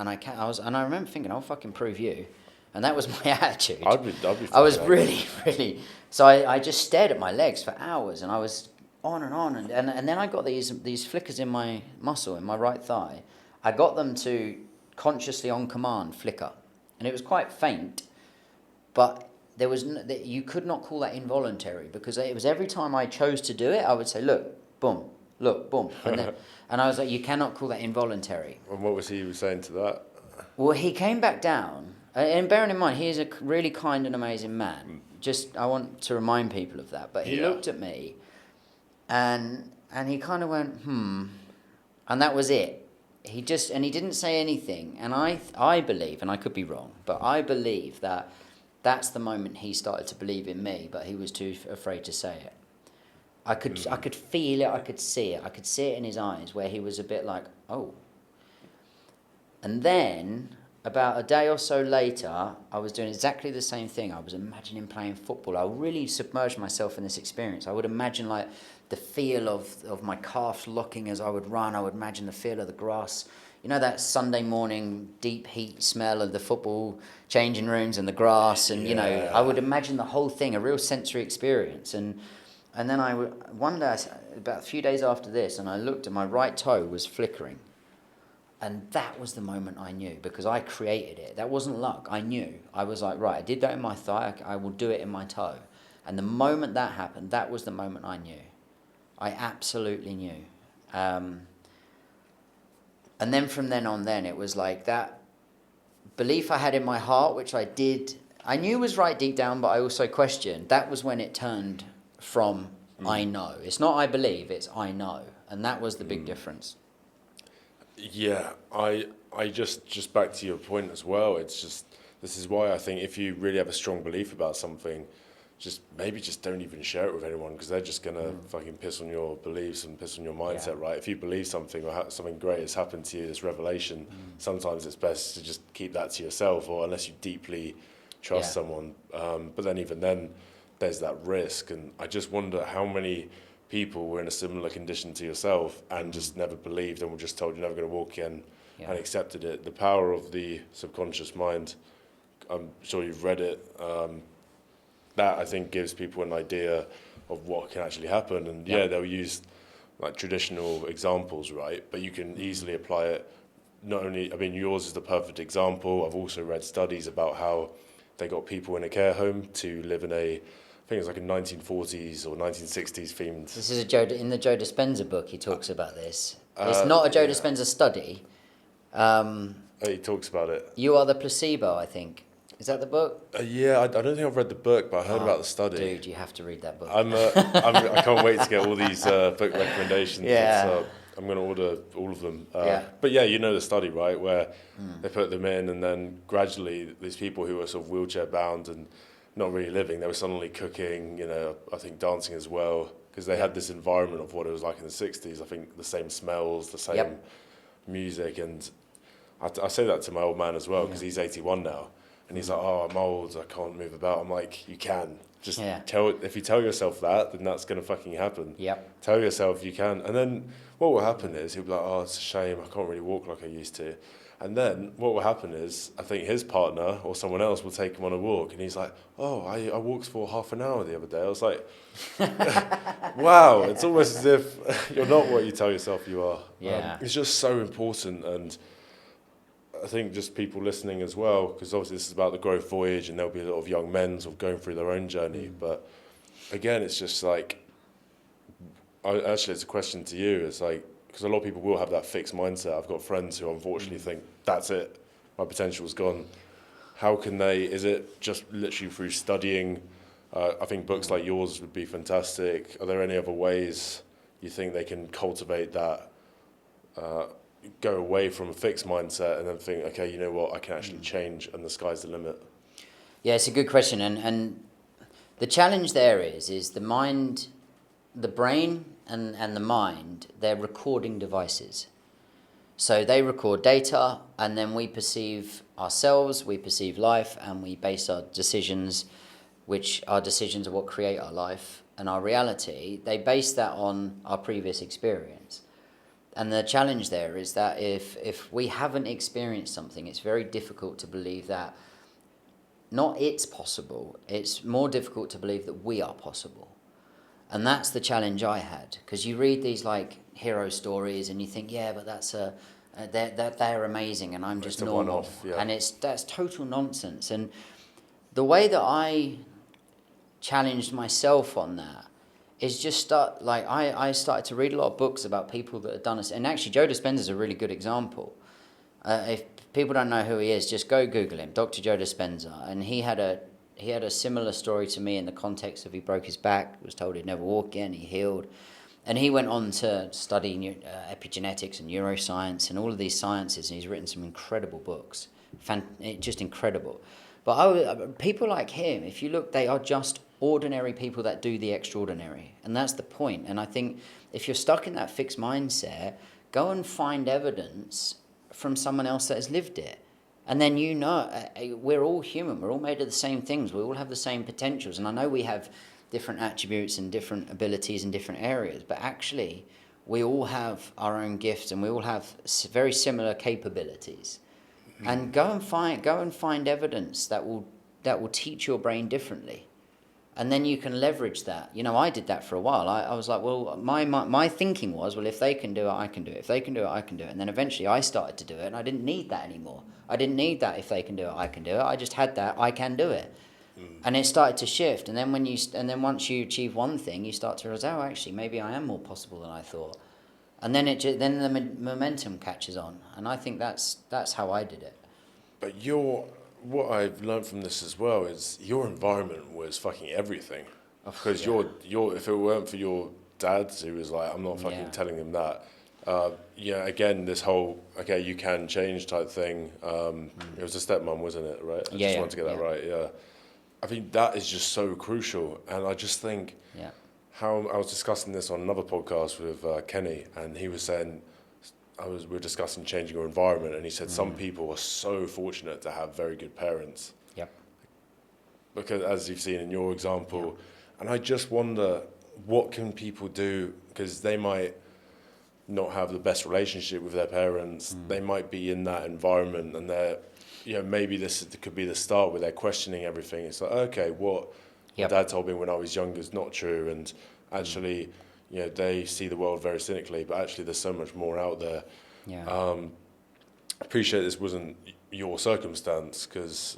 remember thinking, I'll fucking prove you. And that was my attitude. I'd be I was really. So I just stared at my legs for hours, and I was on and on, and then I got these flickers in my muscle in my right thigh. I got them to consciously, on command, flicker, and it was quite faint, but there was you could not call that involuntary, because it was every time I chose to do it, I would say, look, boom, and I was like, you cannot call that involuntary. And what was he saying to that? Well, he came back down, and bearing in mind, he is a really kind and amazing man. Just, I want to remind people of that. But he looked at me, and he kind of went, and that was it. He didn't say anything, and I believe, and I could be wrong, but I believe that that's the moment he started to believe in me, but he was too afraid to say it. I could feel it, I could see it in his eyes, where he was a bit like, oh. And then, about a day or so later, I was doing exactly the same thing. I was imagining playing football. I really submerged myself in this experience. I would imagine like the feel of my calves locking as I would run. I would imagine the feel of the grass. You know, that Sunday morning deep heat smell of the football changing rooms and the grass. And, you know, I would imagine the whole thing, a real sensory experience. And then one day, about a few days after this, and I looked and my right toe was flickering. And that was the moment I knew, because I created it. That wasn't luck. I knew. I was like, right, I did that in my thigh. I will do it in my toe. And the moment that happened, that was the moment I knew. I absolutely knew. And then from then on, it was like that belief I had in my heart, which I knew was right deep down, but I also questioned. That was when it turned from I know. It's not I believe, it's I know. And that was the big difference. Yeah, I just back to your point as well. It's just this is why I think if you really have a strong belief about something, just don't even share it with anyone because they're just gonna fucking piss on your beliefs and piss on your mindset, right? If you believe something or something great has happened to you, this revelation, sometimes it's best to just keep that to yourself, or unless you deeply trust someone. But then even then, there's that risk, and I just wonder how many people were in a similar condition to yourself and just never believed and were just told you're never going to walk again and accepted it. The power of the subconscious mind, I'm sure you've read it, that I think gives people an idea of what can actually happen. And they'll use like traditional examples, right? But you can easily apply it. Not only, I mean, yours is the perfect example. I've also read studies about how they got people in a care home to live in I think it's like a 1940s or 1960s themed. This is in the Joe Dispenza book. He talks about this. It's not a Joe Dispenza study. He talks about it. You Are the Placebo, I think. Is that the book? I don't think I've read the book, but I heard about the study. Dude, you have to read that book. I can't wait to get all these book recommendations. Yeah. I'm going to order all of them. But yeah, you know the study, right, where they put them in and then gradually these people who were sort of wheelchair bound and not really living, they were suddenly cooking, I think dancing as well, because they had this environment of what it was like in the 60s. I think the same smells, the same music. And I say that to my old man as well, because he's 81 now. And he's like, oh, I'm old, I can't move about. I'm like, you can. Just if you tell yourself that, then that's going to fucking happen. Yep. Tell yourself you can. And then what will happen is he'll be like, oh, it's a shame, I can't really walk like I used to. And then what will happen is I think his partner or someone else will take him on a walk. And he's like, oh, I walked for half an hour the other day. I was like, wow, it's almost as if you're not what you tell yourself you are. Yeah. It's just so important. And I think just people listening as well, because obviously this is about the growth voyage and there'll be a lot of young men sort of going through their own journey. But again, it's just like, actually it's a question to you. It's like, because a lot of people will have that fixed mindset. I've got friends who unfortunately think, that's it, my potential's gone. How can they, is it just literally through studying? I think books like yours would be fantastic. Are there any other ways you think they can cultivate that, go away from a fixed mindset and then think, okay, you know what, I can actually change and the sky's the limit? Yeah, it's a good question. And the challenge there is the mind, the brain and the mind, they're recording devices. So they record data, and then we perceive ourselves, we perceive life, and we base our decisions, which our decisions are what create our life and our reality. They base that on our previous experience. And the challenge there is that if we haven't experienced something, it's very difficult to believe that not it's possible, it's more difficult to believe that we are possible. And that's the challenge I had, because you read these like hero stories and you think, yeah, but they're amazing and I'm just normal. And that's total nonsense. And the way that I challenged myself on that is just I started to read a lot of books about people that had done this. And actually, Joe Dispenza is a really good example. If people don't know who he is, just go Google him, Dr. Joe Dispenza. And he had a similar story to me in the context of he broke his back, was told he'd never walk again, he healed. And he went on to study epigenetics and neuroscience and all of these sciences, and he's written some incredible books, just incredible. But people like him, if you look, they are just ordinary people that do the extraordinary. And that's the point. And I think if you're stuck in that fixed mindset, go and find evidence from someone else that has lived it. And then we're all human. We're all made of the same things. We all have the same potentials. And I know we have different attributes and different abilities in different areas, but actually we all have our own gifts and we all have very similar capabilities. And go and find evidence that will teach your brain differently. And then you can leverage that. I did that for a while. I was like, well, my thinking was, well, if they can do it, I can do it. If they can do it, I can do it. And then eventually I started to do it, and I didn't need that anymore. I didn't need that if they can do it, I can do it. I just had that, I can do it. And it started to shift. And then once you achieve one thing, you start to realize, oh, actually, maybe I am more possible than I thought. And then then the momentum catches on. And I think that's how I did it. But what I've learned from this as well is your environment was fucking everything. Because Yeah. you're if it weren't for your dad who was like, I'm not fucking Yeah. telling him that. Again, this whole okay, you can change type thing. It was a stepmom, wasn't it? Right. I just Yeah, wanted to get that yeah. right. Yeah. I think that is just so crucial, and I just think Yeah. how I was discussing this on another podcast with Kenny, and he was saying we were discussing changing your environment, and he said some people are so fortunate to have very good parents Yep. because, as you've seen in your example, and I just wonder what can people do because they might not have the best relationship with their parents. They might be in that environment, and they're, maybe this could be the start where they're questioning everything. It's like, okay, what my Yep. dad told me when I was younger is not true, and actually, they see the world very cynically, but actually, there's so much more out there. Yeah. I appreciate this wasn't your circumstance because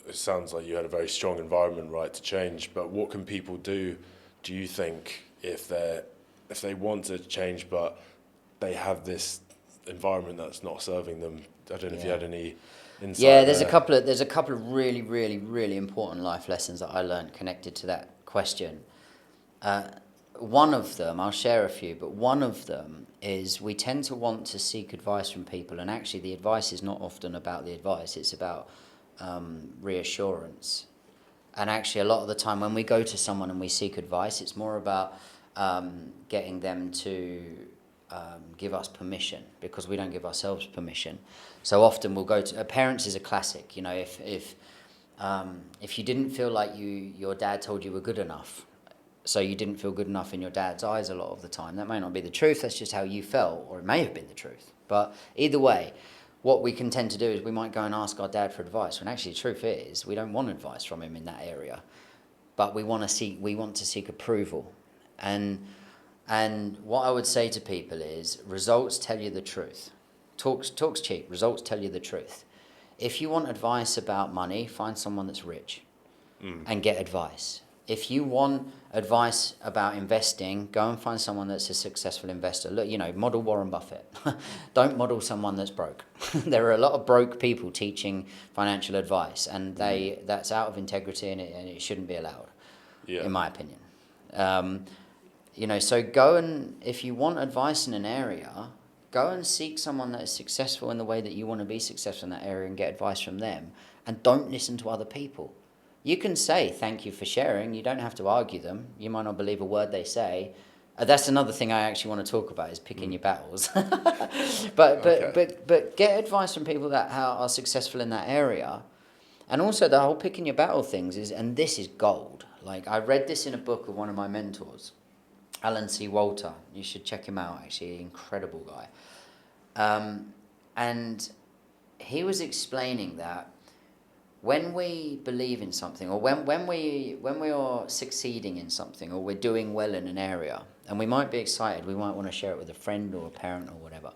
it sounds like you had a very strong environment, right, to change. But what can people do you think, if they want to change but they have this environment that's not serving them? I don't know if you Yeah. had any insight. Yeah, there. there's a couple of really, really, really important life lessons that I learned connected to that question. One of them, I'll share a few, but one of them is we tend to want to seek advice from people, and actually the advice is not often about the advice, it's about reassurance. And actually, a lot of the time when we go to someone and we seek advice, it's more about getting them to give us permission, because we don't give ourselves permission. So often we'll go to parents is a classic. If you didn't feel like your dad told you were good enough, so you didn't feel good enough in your dad's eyes a lot of the time. That may not be the truth. That's just how you felt, or it may have been the truth. But either way, what we can tend to do is we might go and ask our dad for advice, when actually the truth is we don't want advice from him in that area, but we want to seek approval. And what I would say to people is results tell you the truth. Talk's cheap. Results tell you the truth. If you want advice about money, find someone that's rich and get advice. If you want advice about investing, go and find someone that's a successful investor. Look, model Warren Buffett. Don't model someone that's broke. There are a lot of broke people teaching financial advice, and that's out of integrity, and it shouldn't be allowed, in my opinion. So go and, if you want advice in an area, go and seek someone that is successful in the way that you want to be successful in that area and get advice from them, and don't listen to other people. You can say thank you for sharing. You don't have to argue them. You might not believe a word they say. That's another thing I actually want to talk about, is picking your battles. but get advice from people that are successful in that area. And also the whole picking your battle things and this is gold. Like, I read this in a book of one of my mentors, Alan C. Walter. You should check him out, actually, incredible guy. And he was explaining that when we believe in something, or when we are succeeding in something, or we're doing well in an area, and we might be excited, we might want to share it with a friend or a parent or whatever,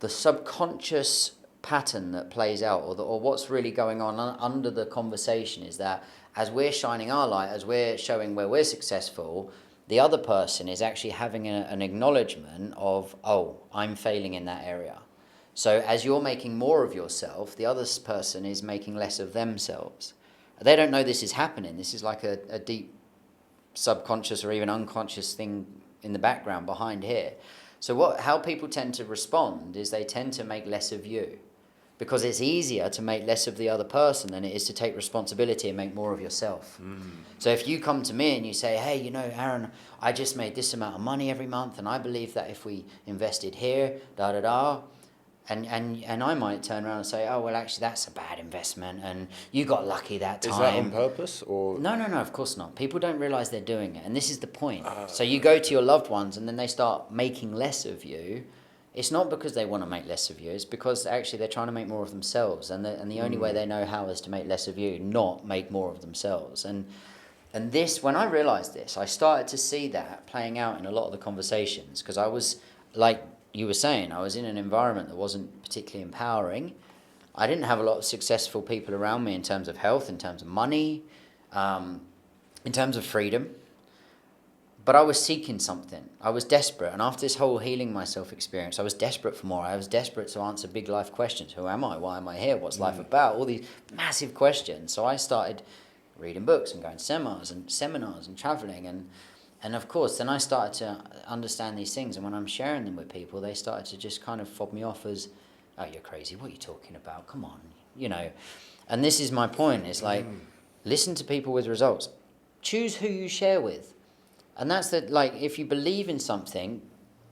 the subconscious pattern that plays out, or what's really going on under the conversation, is that as we're shining our light, as we're showing where we're successful, the other person is actually having an acknowledgement of, oh, I'm failing in that area. So as you're making more of yourself, the other person is making less of themselves. They don't know this is happening. This is like a deep subconscious or even unconscious thing in the background behind here. So how people tend to respond is they tend to make less of you, because it's easier to make less of the other person than it is to take responsibility and make more of yourself. So if you come to me and you say, hey, Aaron, I just made this amount of money every month, and I believe that if we invested here, da-da-da, and I might turn around and say, oh, well, actually, that's a bad investment, and you got lucky that time. Is that on purpose, or...? No, of course not. People don't realise they're doing it, and this is the point. So you go to your loved ones, and then they start making less of you. It's not because they want to make less of you. It's because actually they're trying to make more of themselves, and the only way they know how is to make less of you, not make more of themselves. And this, when I realised this, I started to see that playing out in a lot of the conversations, because I was, like you were saying, I was in an environment that wasn't particularly empowering. I didn't have a lot of successful people around me in terms of health, in terms of money, in terms of freedom. But I was seeking something. I was desperate. And after this whole healing myself experience, I was desperate for more. I was desperate to answer big life questions. Who am I? Why am I here? What's life about? All these massive questions. So I started reading books and going to seminars and traveling. And of course, then I started to understand these things. And when I'm sharing them with people, they started to just kind of fob me off as, oh, you're crazy. What are you talking about? Come on. And this is my point. It's like, listen to people with results. Choose who you share with. And that's if you believe in something,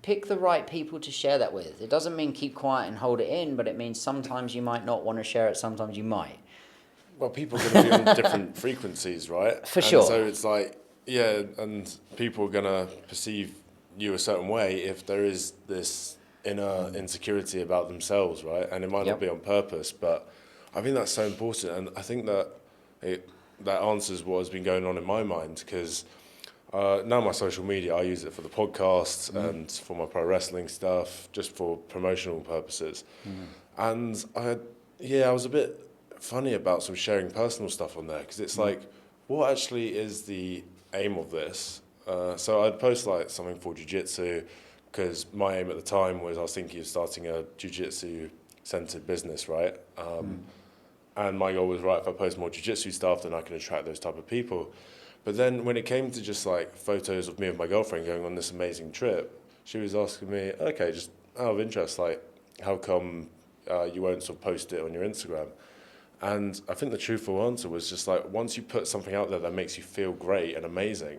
pick the right people to share that with. It doesn't mean keep quiet and hold it in, but it means sometimes you might not want to share it, sometimes you might. Well, people are going to be on different frequencies, right? Sure. So it's like, yeah, and people are going to perceive you a certain way if there is this inner insecurity about themselves, right? And it might not be on purpose, but I think that's so important. And I think that that answers what has been going on in my mind, because now my social media, I use it for the podcast and for my pro wrestling stuff, just for promotional purposes. And I was a bit funny about sort of sharing personal stuff on there, because it's like, what actually is the aim of this? So I'd post like something for jiu-jitsu, because my aim at the time was I was thinking of starting a jiu-jitsu centered business, right? And my goal was, right, if I post more jiu-jitsu stuff, then I can attract those type of people. But then when it came to just like photos of me and my girlfriend going on this amazing trip, she was asking me, okay, just out of interest, like, how come you won't sort of post it on your Instagram? And I think the truthful answer was just like, once you put something out there that makes you feel great and amazing,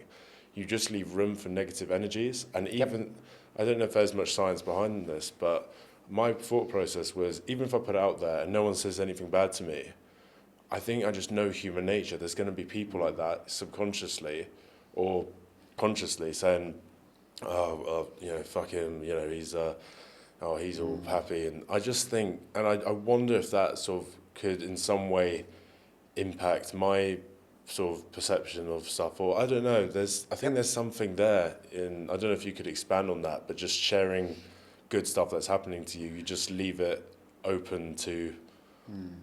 you just leave room for negative energies. And even, I don't know if there's much science behind this, but my thought process was, even if I put it out there and no one says anything bad to me, I think I just know human nature. There's going to be people like that subconsciously or consciously saying, fuck him, he's all happy. And I just think, and I wonder if that sort of could in some way impact my sort of perception of stuff, or I don't know, I think there's something there I don't know if you could expand on that, but just sharing good stuff that's happening to you just leave it open to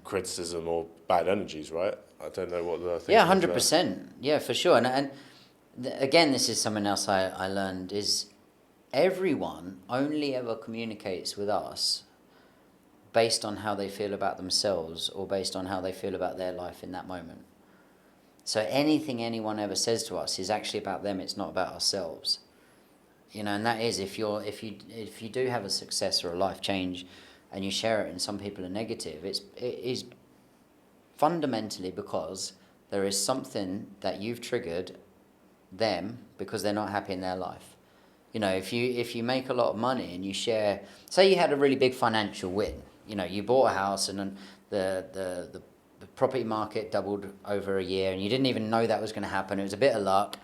criticism or bad energies, right? I don't know what the thing. Yeah, 100%. Yeah, for sure. And again, this is something else I learned is everyone only ever communicates with us based on how they feel about themselves or based on how they feel about their life in that moment. So anything anyone ever says to us is actually about them. It's not about ourselves. And that is if you do have a success or a life change, and you share it and some people are negative, it is fundamentally because there is something that you've triggered them because they're not happy in their life. If you make a lot of money and you share, say you had a really big financial win, you bought a house and then the property market doubled over a year and you didn't even know that was going to happen. It was a bit of luck.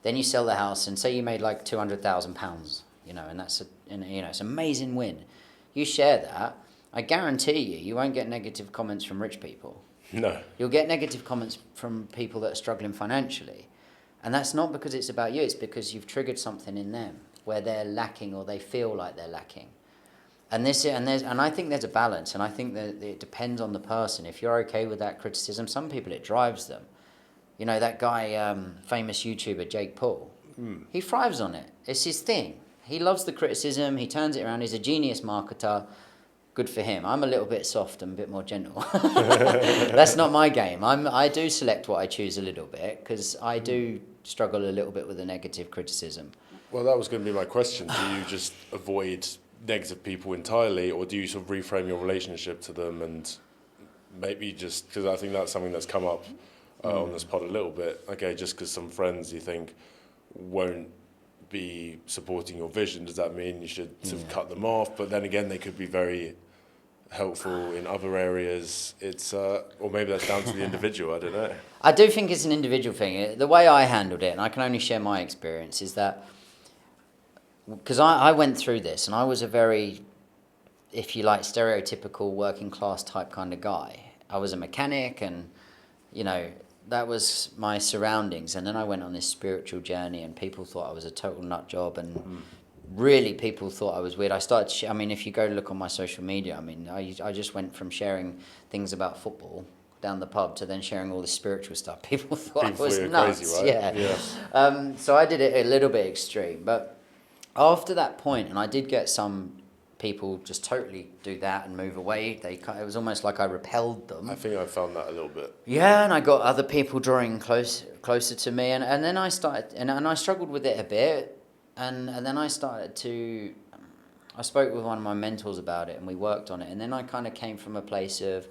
Then you sell the house and say you made like £200,000, and that's it's an amazing win. You share that, I guarantee you won't get negative comments from rich people. No. You'll get negative comments from people that are struggling financially. And that's not because it's about you, it's because you've triggered something in them where they're lacking or they feel like they're lacking. And I think there's a balance, and I think that it depends on the person. If you're okay with that criticism, some people it drives them. That guy, famous YouTuber, Jake Paul, he thrives on it. It's his thing. He loves the criticism. He turns it around. He's a genius marketer. Good for him. I'm a little bit soft and a bit more gentle. That's not my game. I do select what I choose a little bit because I do struggle a little bit with the negative criticism. Well, that was going to be my question. Do you just avoid negative people entirely, or do you sort of reframe your relationship to them and maybe just, because I think that's something that's come up on this pod a little bit, okay, just because some friends you think won't be supporting your vision, does that mean you should sort of cut them off? But then again, they could be very helpful in other areas. It's or maybe that's down to the individual, I don't know. I do think it's an individual thing. The way I handled it, and I can only share my experience, is that because I went through this and I was a very, if you like, stereotypical working class type kind of guy. I was a mechanic and, that was my surroundings. And then I went on this spiritual journey and people thought I was a total nut job and really people thought I was weird. I started, if you go look on my social media, I just went from sharing things about football down the pub to then sharing all this spiritual stuff. People thought I was nuts. Crazy, right? Yeah. So I did it a little bit extreme. But after that point, and I did get some people just totally do that and move away. It was almost like I repelled them. I think I found that a little bit. Yeah, and I got other people drawing closer to me, and then I started, and I struggled with it a bit, and then I started to, I spoke with one of my mentors about it, and we worked on it, and then I kind of came from a place of,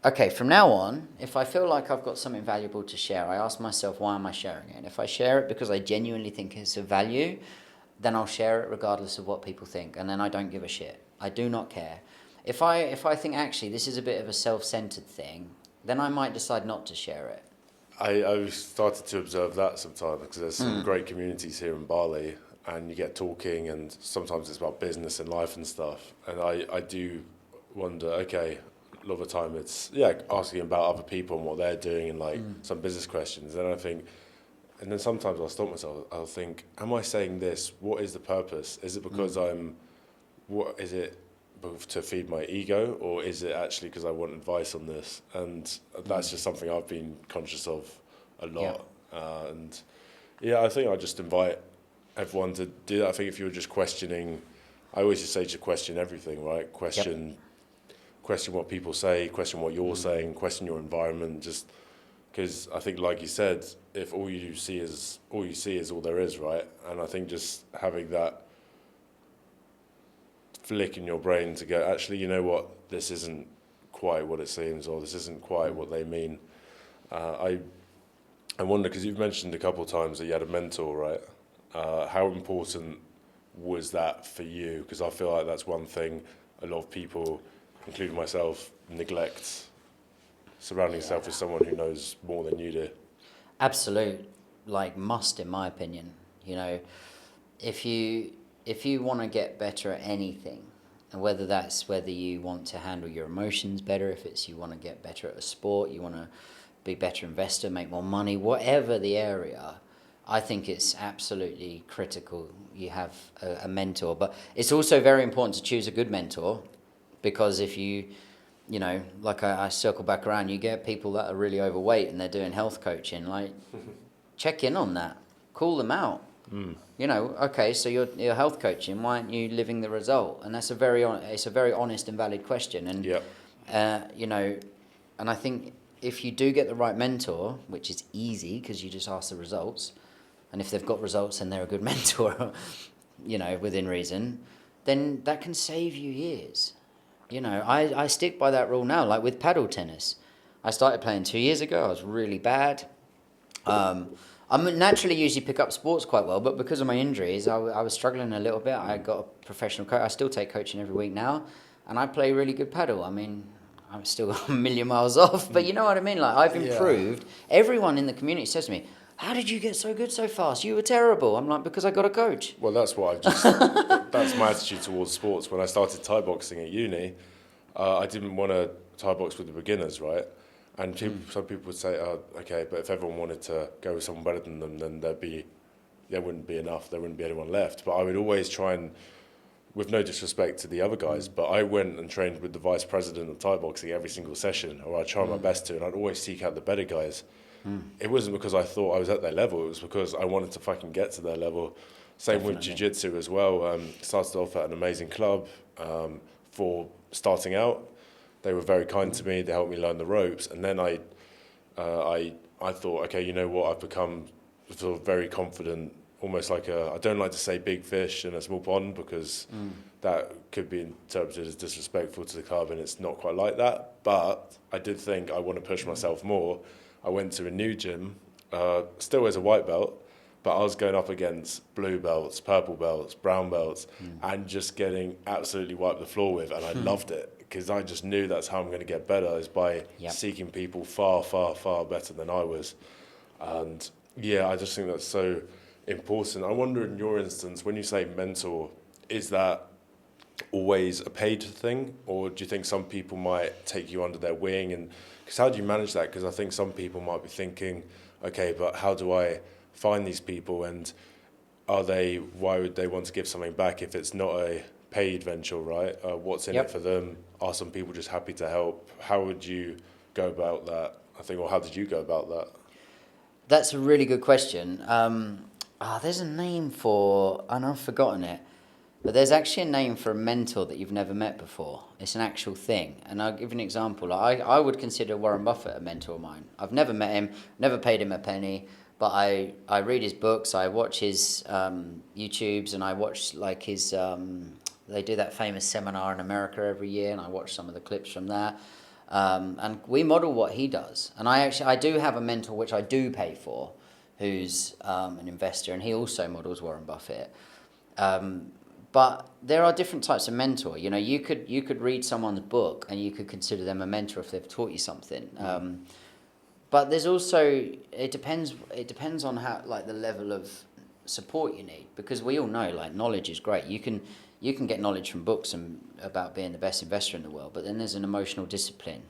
okay, from now on, if I feel like I've got something valuable to share, I ask myself, why am I sharing it? And if I share it because I genuinely think it's of value, then I'll share it regardless of what people think, and then I don't give a shit. I do not care. If I think actually this is a bit of a self-centered thing, then I might decide not to share it. I started to observe that sometimes because there's some great communities here in Bali, and you get talking, and sometimes it's about business and life and stuff. And I do wonder, okay, a lot of the time it's asking about other people and what they're doing and like some business questions. And I think, and then sometimes I'll stop myself. I'll think, am I saying this? What is the purpose? Is it because what is it to feed my ego, or is it actually because I want advice on this? And that's just something I've been conscious of a lot. And I think I just invite everyone to do that. I think if you're just questioning, I always just say to question everything, right? Question what people say, question what you're saying, question your environment, just because I think, like you said, if all you see is all there is, right? And I think just having that flick in your brain to go, actually, you know what, this isn't quite what it seems, or this isn't quite what they mean. I wonder, because you've mentioned a couple of times that you had a mentor, right? How important was that for you? Because I feel like that's one thing a lot of people, including myself, neglect. Surrounding yourself with someone who knows more than you do. Absolute, must, in my opinion. If you want to get better at anything, and whether you want to handle your emotions better, if it's you want to get better at a sport, you want to be a better investor, make more money, whatever the area, I think it's absolutely critical you have a mentor. But it's also very important to choose a good mentor, because if I circle back around, you get people that are really overweight and they're doing health coaching, check in on that, call them out. Okay, so you're health coaching, why aren't you living the result? And that's a very honest and valid question. And and I think if you do get the right mentor, which is easy because you just ask the results, and if they've got results and they're a good mentor, within reason, then that can save you years. I stick by that rule now, like with paddle tennis. I started playing 2 years ago. I was really bad. I naturally usually pick up sports quite well, but because of my injuries, I was struggling a little bit. I got a professional coach. I still take coaching every week now, and I play really good paddle. I mean, I'm still a million miles off, but you know what I mean? I've improved. Everyone in the community says to me, how did you get so good so fast? You were terrible. I'm like, because I got a coach. Well, that's what that's my attitude towards sports. When I started Thai boxing at uni, I didn't want to Thai box with the beginners, right? And some people would say, oh, okay, but if everyone wanted to go with someone better than them, then there wouldn't be enough, there wouldn't be anyone left. But I would always try and, with no disrespect to the other guys, but I went and trained with the vice president of Thai boxing every single session, or I'd try my best to, and I'd always seek out the better guys. It wasn't because I thought I was at their level, it was because I wanted to fucking get to their level. Same with jiu-jitsu as well. Started off at an amazing club for starting out. They were very kind to me, they helped me learn the ropes, and then I thought, okay, you know what, I've become sort of very confident, almost like I don't like to say big fish in a small pond, because that could be interpreted as disrespectful to the club, and it's not quite like that. But I did think I want to push myself more. I went to a new gym, still as a white belt, but I was going up against blue belts, purple belts, brown belts, and just getting absolutely wiped the floor with, and I loved it, because I just knew that's how I'm going to get better, is by seeking people far, far, far better than I was. And I just think that's so important. I wonder, in your instance, when you say mentor, is that always a paid thing, or do you think some people might take you under their wing? And because how do you manage that? Because I think some people might be thinking, okay, but how do I find these people, and why would they want to give something back if it's not a paid venture, right? What's in it for them? Are some people just happy to help? How would you go about that? Or how did you go about that? That's a really good question. There's a name for, and I've forgotten it. But there's actually a name for a mentor that you've never met before. It's an actual thing. And I'll give you an example. I would consider Warren Buffett a mentor of mine. I've never met him, never paid him a penny, but I read his books, I watch his YouTubes, and I watch like his, they do that famous seminar in America every year, and I watch some of the clips from that. And we model what he does. And I do have a mentor which I do pay for, who's an investor, and he also models Warren Buffett. But there are different types of mentor. You know, you could read someone's book and you could consider them a mentor if they've taught you something. But there's also, it depends on how, like, the level of support you need, because we all know, like, knowledge is great. You can get knowledge from books and about being the best investor in the world, but then there's an emotional discipline.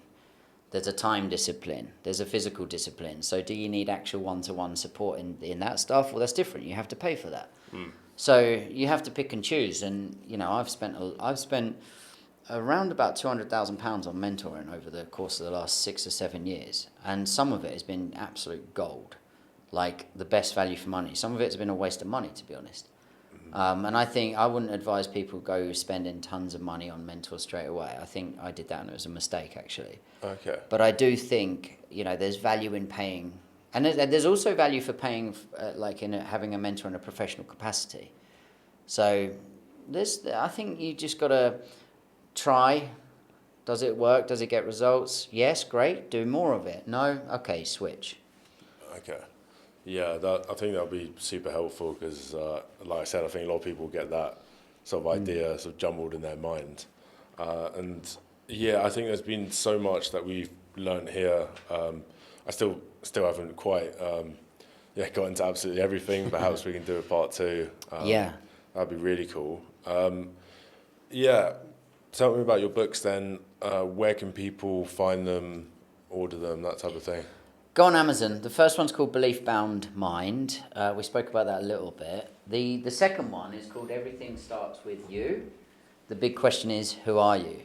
There's a time discipline. There's a physical discipline. So do you need actual one-to-one support in that stuff? Well, that's different. You have to pay for that. So you have to pick and choose. And, you know, I've spent around about £200,000 on mentoring over the course of the last 6 or 7 years. And some of it has been absolute gold, like the best value for money. Some of it has been a waste of money, to be honest. And I think I wouldn't advise people go spending tons of money on mentors straight away. I think I did that and it was a mistake, actually. Okay. But I do think, you know, there's value in paying. And there's also value for paying, like in having a mentor in a professional capacity. So I think you just got to try. Does it work? Does it get results? Yes, great. Do more of it. No? Okay, switch. Okay. Yeah, I think that'll be super helpful because, like I said, I think a lot of people get that sort of idea sort of jumbled in their mind. And yeah, I think there's been so much that we've learned here. I still haven't quite got into absolutely everything. Perhaps we can do a part 2. Yeah. That'd be really cool. Yeah, tell me about your books then. Where can people find them, order them, that type of thing? Go on Amazon. The first one's called Belief Bound Mind. We spoke about that a little bit. The second one is called Everything Starts With You. The big question is, who are you?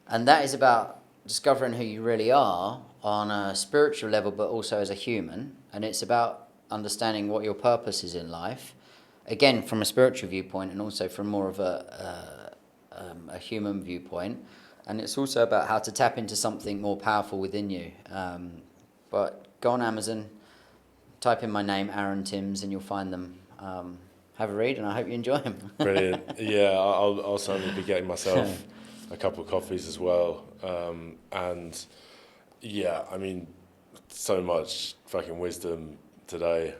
And that is about discovering who you really are on a spiritual level, but also as a human. And it's about understanding what your purpose is in life. Again, from a spiritual viewpoint and also from more of a human viewpoint. And it's also about how to tap into something more powerful within you. But go on Amazon, type in my name, Aaron Timms, and you'll find them. Have a read, and I hope you enjoy them. Brilliant. Yeah, I'll certainly be getting myself a couple of coffees as well. And yeah, I mean, so much fucking wisdom today.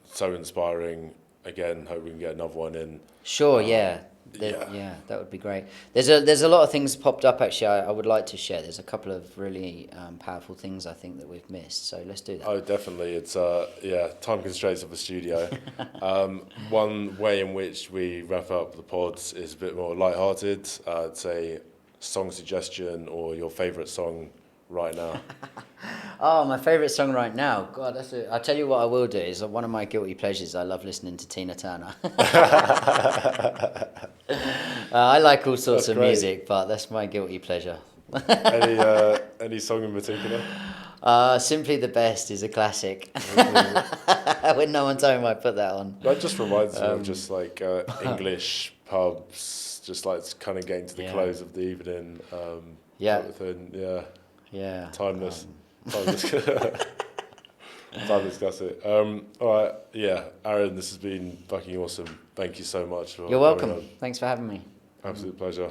So inspiring. Again, hope we can get another one in. Sure, yeah, that would be great. There's a lot of things popped up, actually, I would like to share. There's a couple of really powerful things I think that we've missed, so let's do that. Oh, definitely. It's time constraints of the studio. One way in which we wrap up the pods is a bit more lighthearted. It's a song suggestion or your favourite song right now. Oh, my favourite song right now. God, I'll tell you what I will do is one of my guilty pleasures. I love listening to Tina Turner. I like all sorts of music, but that's my guilty pleasure. Any song in particular? Simply the Best is a classic. When no one told me I put that on. That just reminds me of just like English pubs, just like kind of getting to the close of the evening. Type of thing. Yeah. Timeless. Time to discuss it. All right. Yeah, Aaron, this has been fucking awesome. Thank you so much for You're welcome. Thanks for having me. Absolute pleasure.